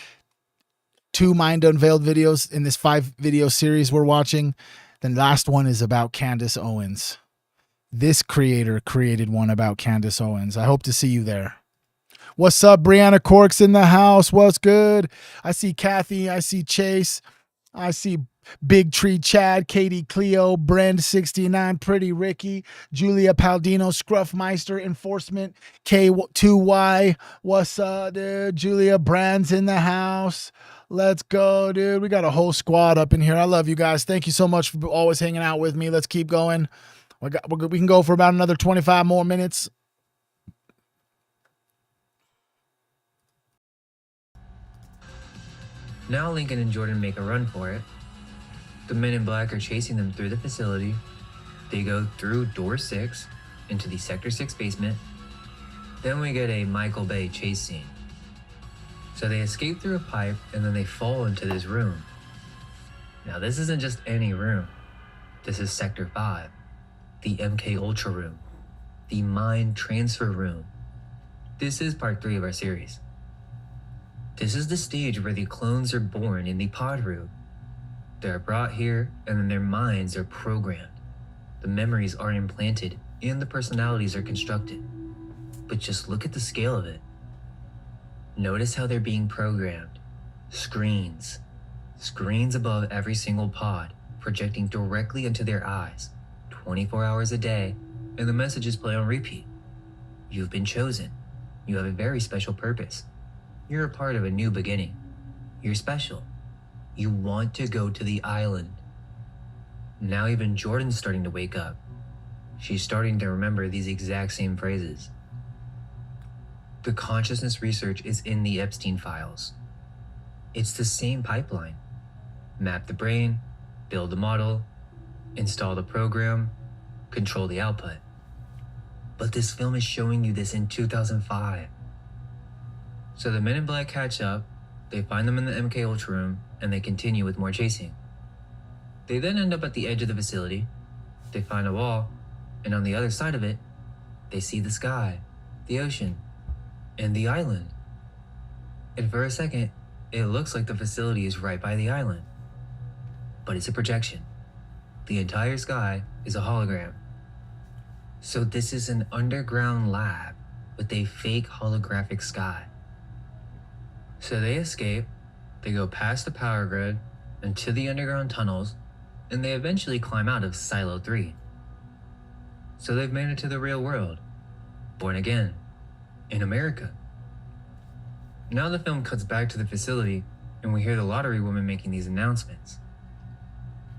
2 Mind Unveiled videos in this 5-video series we're watching. Then the last one is about Candace Owens. This creator created one about Candace Owens. I hope to see you there. What's up, Brianna Cork's in the house? What's good? I see Kathy. I see Chase. I see Big Tree Chad, Katie Cleo, Brand69, Pretty Ricky, Julia Paldino, Scruffmeister, Enforcement, K2Y. What's up, dude? Julia Brand's in the house. Let's go, dude. We got a whole squad up in here. I love you guys. Thank you so much for always hanging out with me. Let's keep going. We can go for about another 25 more minutes. Now Lincoln and Jordan make a run for it. The men in black are chasing them through the facility. They go through door 6 into the Sector 6 basement. Then we get a Michael Bay chase scene. So they escape through a pipe and then they fall into this room. Now this isn't just any room. This is Sector 5. The MK Ultra room, the mind transfer room. This is part 3 of our series. This is the stage where the clones are born in the pod room. They're brought here and then their minds are programmed. The memories are implanted and the personalities are constructed. But just look at the scale of it. Notice how they're being programmed. Screens above every single pod, projecting directly into their eyes. 24 hours a day, and the messages play on repeat. You've been chosen. You have a very special purpose. You're a part of a new beginning. You're special. You want to go to the island. Now even Jordan's starting to wake up. She's starting to remember these exact same phrases. The consciousness research is in the Epstein files. It's the same pipeline. Map the brain, build the model, install the program, control the output. But this film is showing you this in 2005. So the men in black catch up, they find them in the MK Ultra room, and they continue with more chasing. They then end up at the edge of the facility. They find a wall, and on the other side of it, they see the sky, the ocean, and the island. And for a second, it looks like the facility is right by the island. But it's a projection. The entire sky is a hologram. So this is an underground lab with a fake holographic sky. So they escape, they go past the power grid and to the underground tunnels, and they eventually climb out of Silo 3. So they've made it to the real world, born again, in America. Now the film cuts back to the facility, and we hear the lottery woman making these announcements.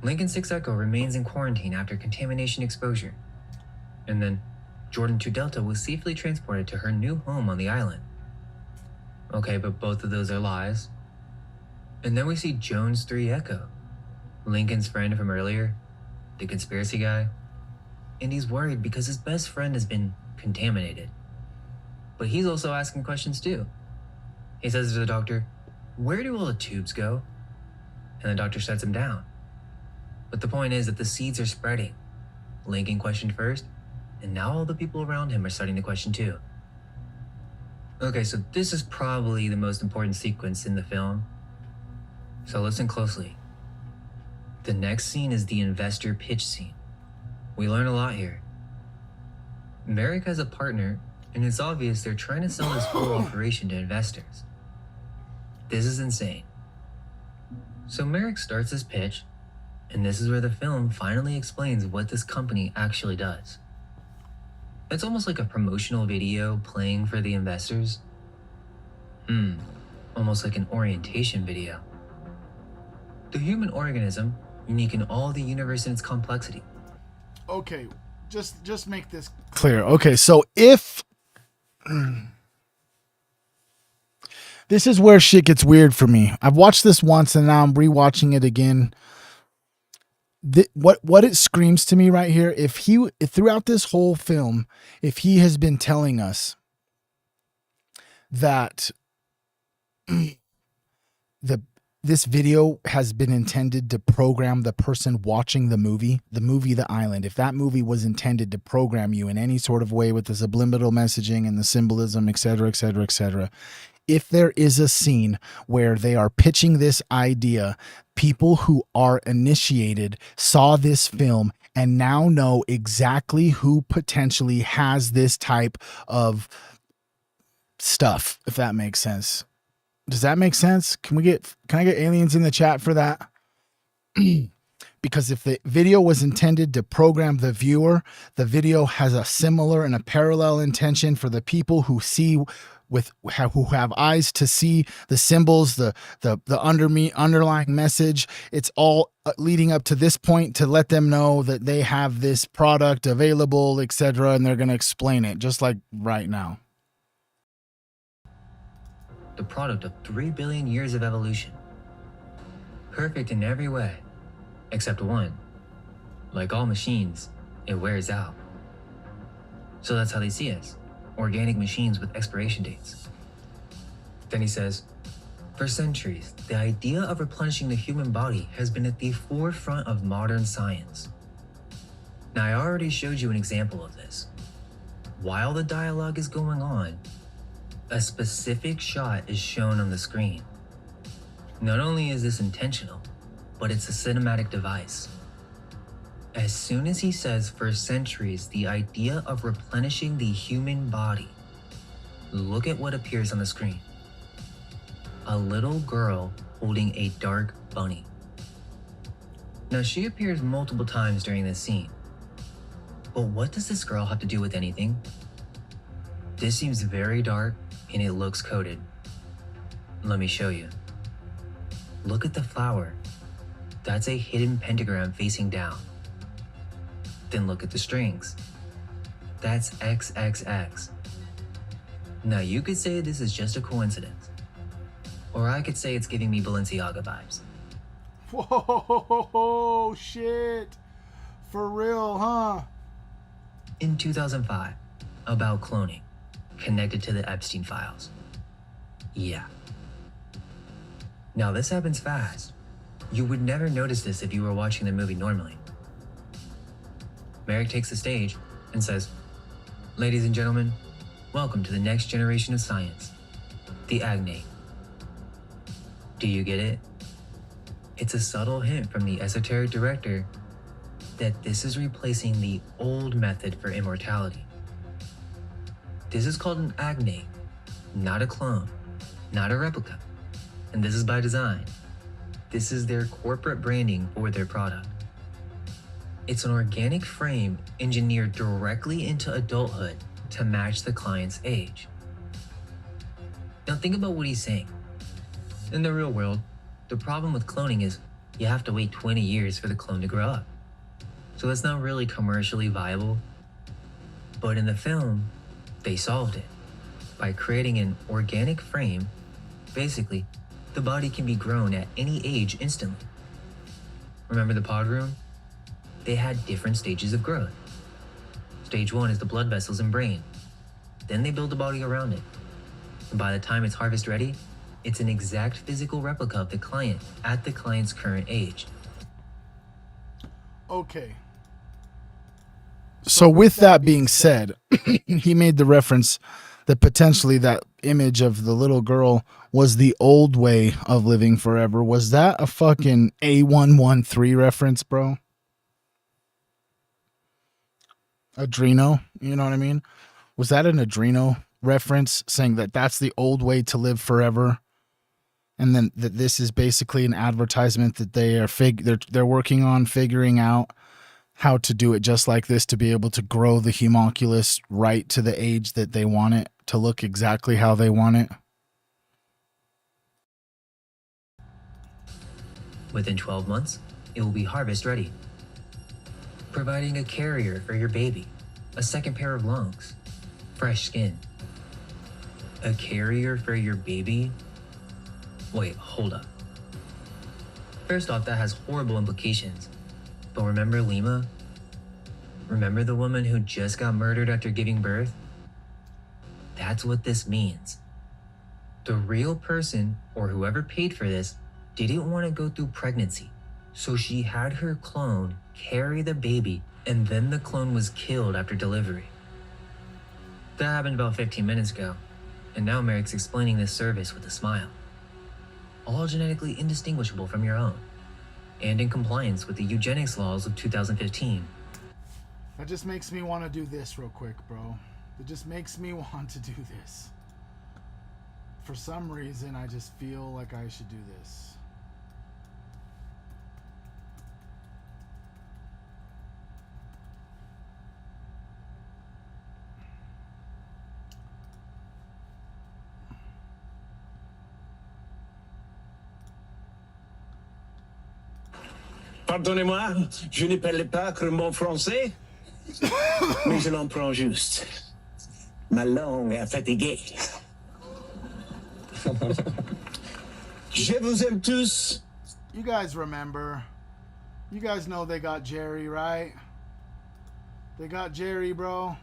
Lincoln 6 Echo remains in quarantine after contamination exposure. And then Jordan 2 Delta was safely transported to her new home on the island. Okay, but both of those are lies. And then we see Jones 3 Echo, Lincoln's friend from earlier, the conspiracy guy. And he's worried because his best friend has been contaminated. But he's also asking questions too. He says to the doctor, "Where do all the tubes go?" And the doctor shuts him down. But the point is that the seeds are spreading. Lincoln questioned first, and now all the people around him are starting to question too. Okay, so this is probably the most important sequence in the film. So listen closely. The next scene is the investor pitch scene. We learn a lot here. Merrick has a partner, and it's obvious they're trying to sell this whole operation to investors. This is insane. So Merrick starts his pitch, and this is where the film finally explains what this company actually does. It's almost like a promotional video playing for the investors. Almost like an orientation video. The human organism, unique in all the universe and its complexity. Okay, just make this clear. Okay, so if this is where shit gets weird for me. I've watched this once and now I'm rewatching it again. What it screams to me right here, if throughout this whole film, if he has been telling us that this video has been intended to program the person watching the movie The Island, if that movie was intended to program you in any sort of way with the subliminal messaging and the symbolism, etc., etc., etc., if there is a scene where they are pitching this idea, people who are initiated saw this film and now know exactly who potentially has this type of stuff, if that makes sense. Does that make sense? Can I get aliens in the chat for that? Because if the video was intended to program the viewer, the video has a similar and a parallel intention for the people who see who have eyes to see the symbols, the underlying message. It's all leading up to this point to let them know that they have this product available, etc., and they're going to explain it just like right now. The product of 3 billion years of evolution. Perfect in every way, except one. Like all machines, it wears out. So that's how they see us, organic machines with expiration dates. Then he says, for centuries, the idea of replenishing the human body has been at the forefront of modern science. Now, I already showed you an example of this. While the dialogue is going on, a specific shot is shown on the screen. Not only is this intentional, but it's a cinematic device. As soon as he says for centuries, the idea of replenishing the human body, look at what appears on the screen. A little girl holding a dark bunny. Now, she appears multiple times during this scene. But what does this girl have to do with anything? This seems very dark and it looks coded. Let me show you. Look at the flower. That's a hidden pentagram facing down. Then look at the strings. That's XXX. Now you could say this is just a coincidence. Or I could say it's giving me Balenciaga vibes. Whoa, shit. For real, huh? In 2005, about cloning, connected to the Epstein files. Yeah. Now this happens fast. You would never notice this if you were watching the movie normally. Merrick takes the stage and says, ladies and gentlemen, welcome to the next generation of science, the agnate. Do you get it? It's a subtle hint from the esoteric director that this is replacing the old method for immortality. This is called an agnate, not a clone, not a replica. And this is by design. This is their corporate branding for their product. It's an organic frame engineered directly into adulthood to match the client's age. Now think about what he's saying. In the real world, the problem with cloning is you have to wait 20 years for the clone to grow up. So that's not really commercially viable. But in the film, they solved it. By creating an organic frame, basically, the body can be grown at any age instantly. Remember the pod room? They had different stages of growth. Stage 1 is the blood vessels and brain. Then they build a body around it. And by the time it's harvest ready, it's an exact physical replica of the client at the client's current age. Okay. So with that being said, he made the reference that potentially that image of the little girl was the old way of living forever. Was that a fucking A113 reference, bro? Adreno, you know what I mean? Was that an Adreno reference saying that that's the old way to live forever? And then that this is basically an advertisement that they are they're working on figuring out how to do it just like this to be able to grow the homunculus right to the age that they want it to look exactly how they want it. Within 12 months, it will be harvest ready, providing a carrier for your baby, a second pair of lungs, fresh skin. A carrier for your baby? Wait, hold up. First off, that has horrible implications. But remember Lima? Remember the woman who just got murdered after giving birth? That's what this means. The real person, or whoever paid for this, didn't want to go through pregnancy. So she had her clone carry the baby, and then the clone was killed after delivery. That happened about 15 minutes ago, and now Merrick's explaining this service with a smile. All genetically indistinguishable from your own, and in compliance with the eugenics laws of 2015. That just makes me want to do this real quick, bro. It just makes me want to do this. For some reason, I just feel like I should do this. Pardonnez-moi, je ne parle pas crûment français, mais je l'emprunte juste. Ma langue est fatiguée. Je vous aime tous. You guys remember. You guys know they got Jerry, right? They got Jerry, bro.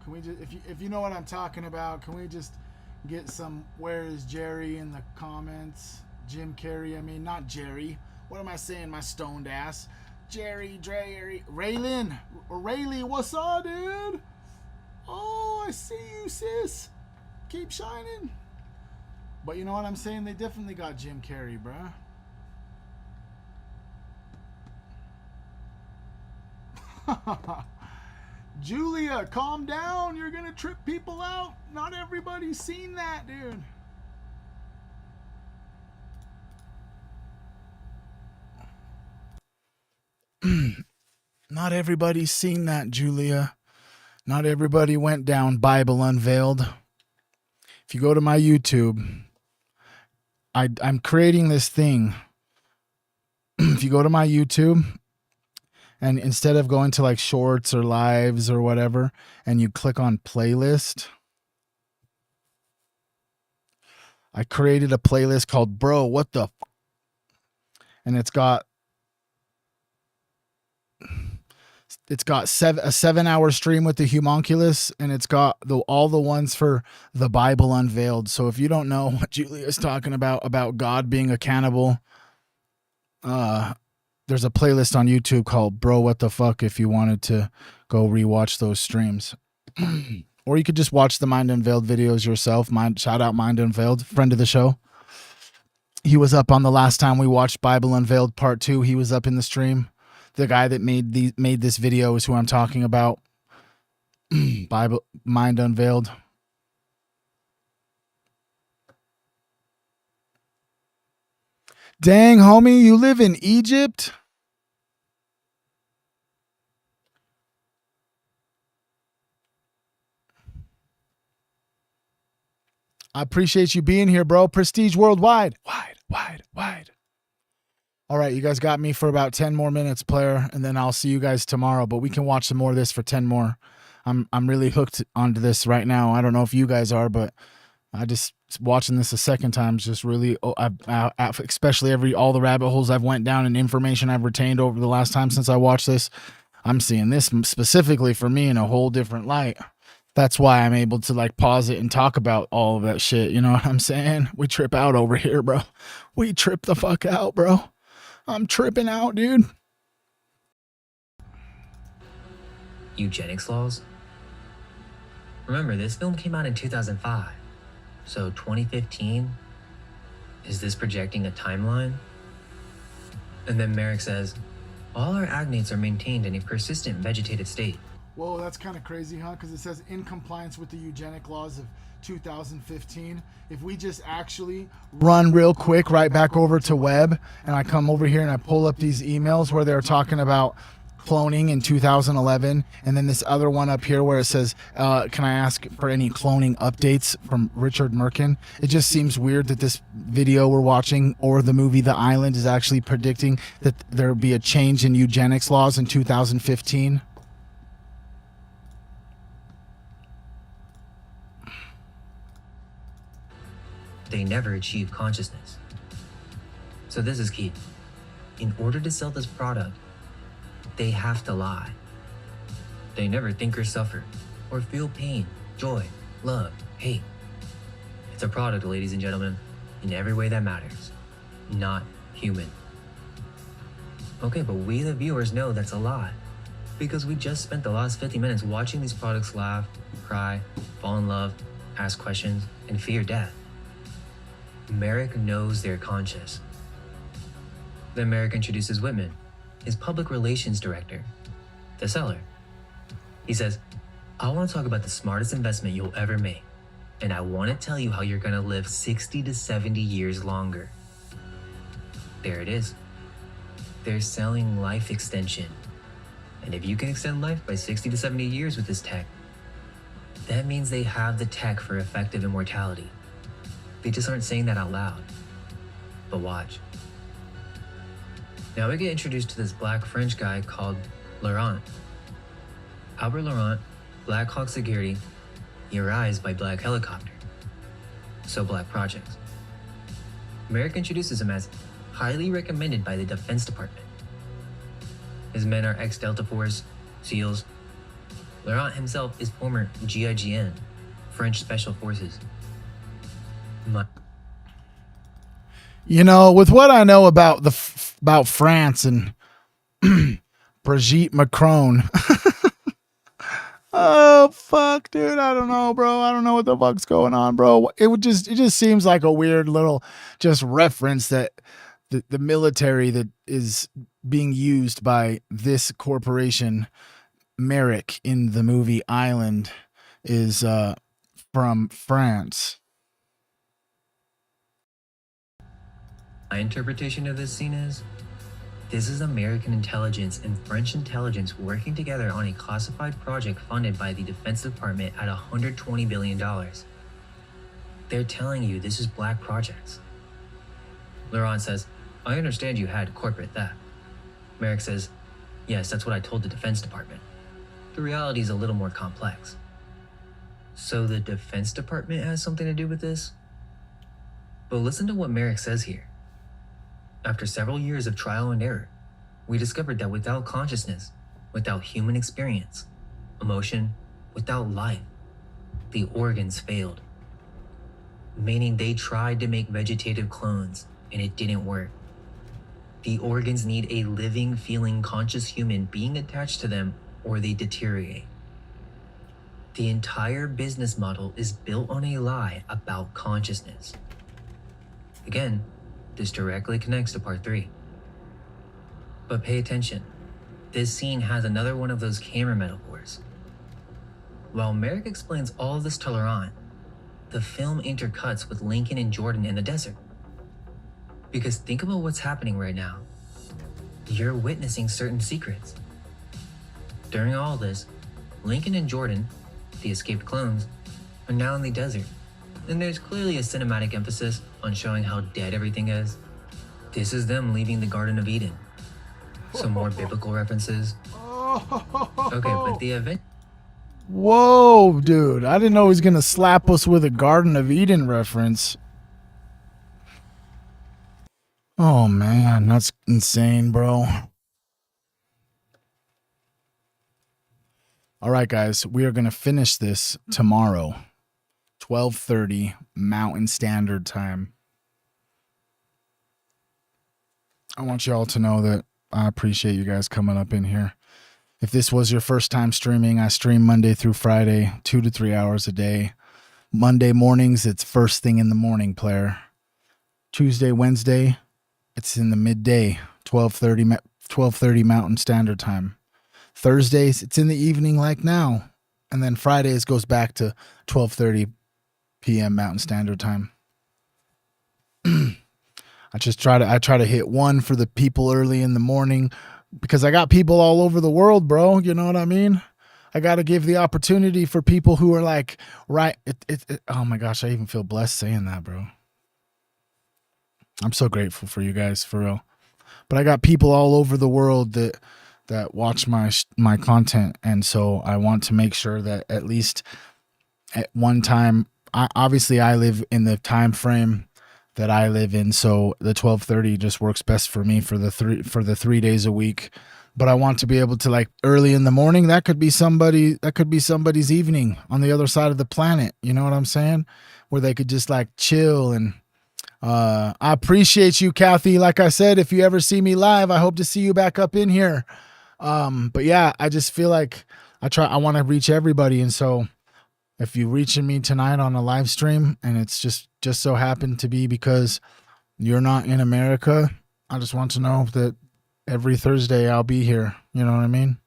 Can we just, if you know what I'm talking about, can we just get some "Where is Jerry" in the comments? Jim Carrey, I mean, not Jerry. What am I saying, my stoned ass? Jerry, Raylan, Rayleigh, what's up, dude? Oh, I see you, sis. Keep shining. But you know what I'm saying? They definitely got Jim Carrey, bruh. Julia, calm down. You're going to trip people out. Not everybody's seen that, dude. Not everybody's seen that, Julia. Not everybody went down Bible Unveiled. If you go to my YouTube, I'm creating this thing. If you go to my YouTube, and instead of going to like shorts or lives or whatever, and you click on playlist, I created a playlist called Bro, What the F-? And it's got a 7-hour stream with the homunculus, and it's got all the ones for the Bible Unveiled. So if you don't know what Julia's talking about God being a cannibal, there's a playlist on YouTube called Bro, What the Fuck, if you wanted to go rewatch those streams. Or you could just watch the Mind Unveiled videos yourself. Shout out Mind Unveiled, friend of the show. He was up on the last time we watched Bible Unveiled Part 2. He was up in the stream. The guy that made this video is who I'm talking about. Bible Mind Unveiled. Dang, homie, you live in Egypt? I appreciate you being here, bro. Prestige Worldwide. Wide. All right, you guys got me for about 10 more minutes, player, and then I'll see you guys tomorrow, but we can watch some more of this for 10 more. I'm really hooked onto this right now. I don't know if you guys are, but I just watching this a second time is just really, especially all the rabbit holes I've went down and information I've retained over the last time since I watched this. I'm seeing this specifically for me in a whole different light. That's why I'm able to like pause it and talk about all of that shit. You know what I'm saying? We trip out over here, bro. We trip the fuck out, bro. I'm tripping out, dude. Eugenics laws? Remember, this film came out in 2005. So 2015, is this projecting a timeline? And then Merrick says, all our agnates are maintained in a persistent vegetative state. Whoa, that's kind of crazy, huh? Because it says in compliance with the eugenic laws of 2015. If we just actually run real quick right back over to web, and I come over here and I pull up these emails where they're talking about cloning in 2011, and then this other one up here where it says, can I ask for any cloning updates from Richard Merkin? It just seems weird that this video we're watching or the movie The Island is actually predicting that there will be a change in eugenics laws in 2015. They never achieve consciousness. So this is key. In order to sell this product, they have to lie. They never think or suffer, or feel pain, joy, love, hate. It's a product, ladies and gentlemen, in every way that matters. Not human. Okay, but we the viewers know that's a lie, because we just spent the last 50 minutes watching these products laugh, cry, fall in love, ask questions, and fear death. Merrick knows they're conscious. Then Merrick introduces Whitman, his public relations director, the seller. He says, I want to talk about the smartest investment you'll ever make, and I want to tell you how you're going to live 60 to 70 years longer. There it is. They're selling life extension. And if you can extend life by 60 to 70 years with this tech, that means they have the tech for effective immortality. They just aren't saying that out loud. But watch. Now we get introduced to this black French guy called Laurent. Albert Laurent, Black Hawk Security, he arrives by Black Helicopter. So Black Projects. Merrick introduces him as highly recommended by the Defense Department. His men are ex-Delta Force, SEALs. Laurent himself is former GIGN, French Special Forces. You know, with what I know about about France and Brigitte Macron. Oh fuck, dude! I don't know, bro. I don't know what the fuck's going on, bro. It just seems like a weird little just reference that the military that is being used by this corporation, Merrick, in the movie Island, is from France. My interpretation of this scene is, this is American intelligence and French intelligence working together on a classified project funded by the Defense Department at $120 billion. They're telling you this is Black Projects. Laurent says, I understand you had corporate theft. Merrick says, yes, that's what I told the Defense Department. The reality is a little more complex. So the Defense Department has something to do with this? But listen to what Merrick says here. After several years of trial and error, we discovered that without consciousness, without human experience, emotion, without life, the organs failed. Meaning they tried to make vegetative clones and it didn't work. The organs need a living, feeling, conscious human being attached to them or they deteriorate. The entire business model is built on a lie about consciousness. Again, this directly connects to part 3. But pay attention. This scene has another one of those camera metaphors. While Merrick explains all of this to Laurent, the film intercuts with Lincoln and Jordan in the desert. Because think about what's happening right now. You're witnessing certain secrets. During all this, Lincoln and Jordan, the escaped clones, are now in the desert. And there's clearly a cinematic emphasis on showing how dead everything is. This is them leaving the Garden of Eden. Some more biblical references. Okay, but the event... Whoa, dude. I didn't know he was going to slap us with a Garden of Eden reference. Oh, man. That's insane, bro. All right, guys. We are going to finish this tomorrow. 12:30 Mountain Standard Time. I want you all to know that I appreciate you guys coming up in here. If this was your first time streaming, I stream Monday through Friday, 2 to 3 hours a day. Monday mornings, it's first thing in the morning, player. Tuesday, Wednesday, it's in the midday, 12:30 Mountain Standard Time. Thursdays, it's in the evening like now. And then Fridays goes back to 12:30 p.m. Mountain Standard Time. I try to hit one for the people early in the morning because I got people all over the world, bro. You know what I mean? I got to give the opportunity for people who are like, right. Oh my gosh. I even feel blessed saying that, bro. I'm so grateful for you guys, for real. But I got people all over the world that watch my content. And so I want to make sure that at least at one time, obviously I live in the time frame that I live in, so the 12:30 just works best for me for the 3 days a week. But I want to be able to, like, early in the morning, that could be somebody's evening on the other side of the planet. You know what I'm saying? Where they could just like chill. And I appreciate you, Kathy. Like I said, if you ever see me live, I hope to see you back up in here. But yeah, I just feel like I want to reach everybody, and so if you're reaching me tonight on a live stream and it's just so happened to be because you're not in America, I just want to know that every Thursday I'll be here. You know what I mean?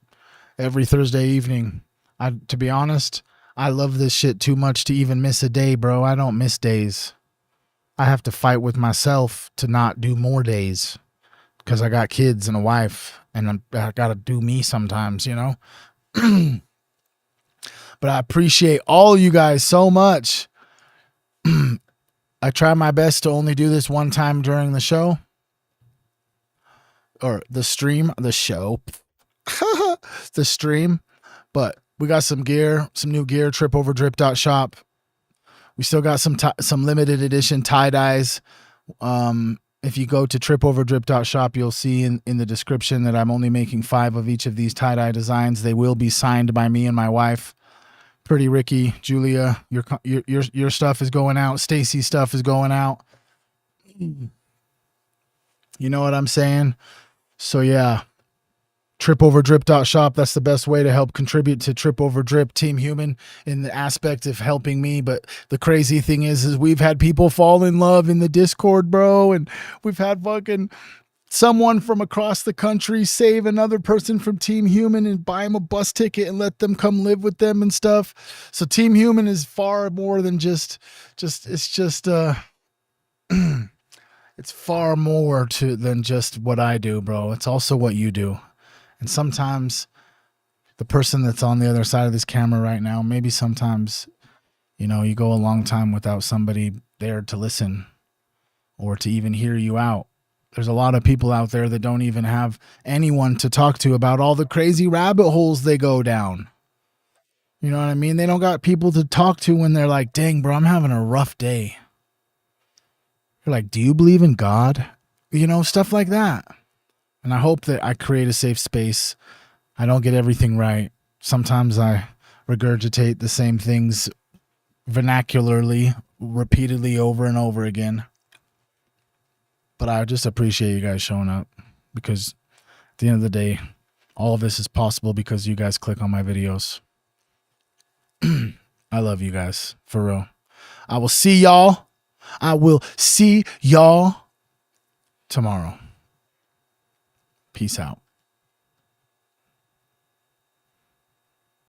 Every Thursday evening. To be honest, I love this shit too much to even miss a day, bro. I don't miss days. I have to fight with myself to not do more days because I got kids and a wife and I got to do me sometimes, you know? But I appreciate all you guys so much. I try my best to only do this one time during the show. Or the stream, the show. The stream. But we got some gear, some new gear, tripoverdrip.shop. We still got some limited edition tie-dyes. If you go to tripoverdrip.shop, you'll see in the description that I'm only making 5 of each of these tie-dye designs. They will be signed by me and my wife. Pretty Ricky, Julia, your stuff is going out. Stacy's stuff is going out. You know what I'm saying? So yeah, tripoverdrip.shop. That's the best way to help contribute to Tripoverdrip Team Human in the aspect of helping me. But the crazy thing is we've had people fall in love in the Discord, bro, and we've had fucking someone from across the country save another person from Team Human and buy them a bus ticket and let them come live with them and stuff. So Team Human is far more than just it's just it's far more than just what I do, bro. It's also what you do. And sometimes the person that's on the other side of this camera right now, maybe sometimes, you know, you go a long time without somebody there to listen or to even hear you out. There's a lot of people out there that don't even have anyone to talk to about all the crazy rabbit holes they go down. You know what I mean? They don't got people to talk to when they're like, dang, bro, I'm having a rough day. You're like, do you believe in God? You know, stuff like that. And I hope that I create a safe space. I don't get everything right. Sometimes I regurgitate the same things vernacularly, repeatedly over and over again. But I just appreciate you guys showing up because at the end of the day, all of this is possible because you guys click on my videos. I love you guys, for real. I will see y'all tomorrow. Peace out.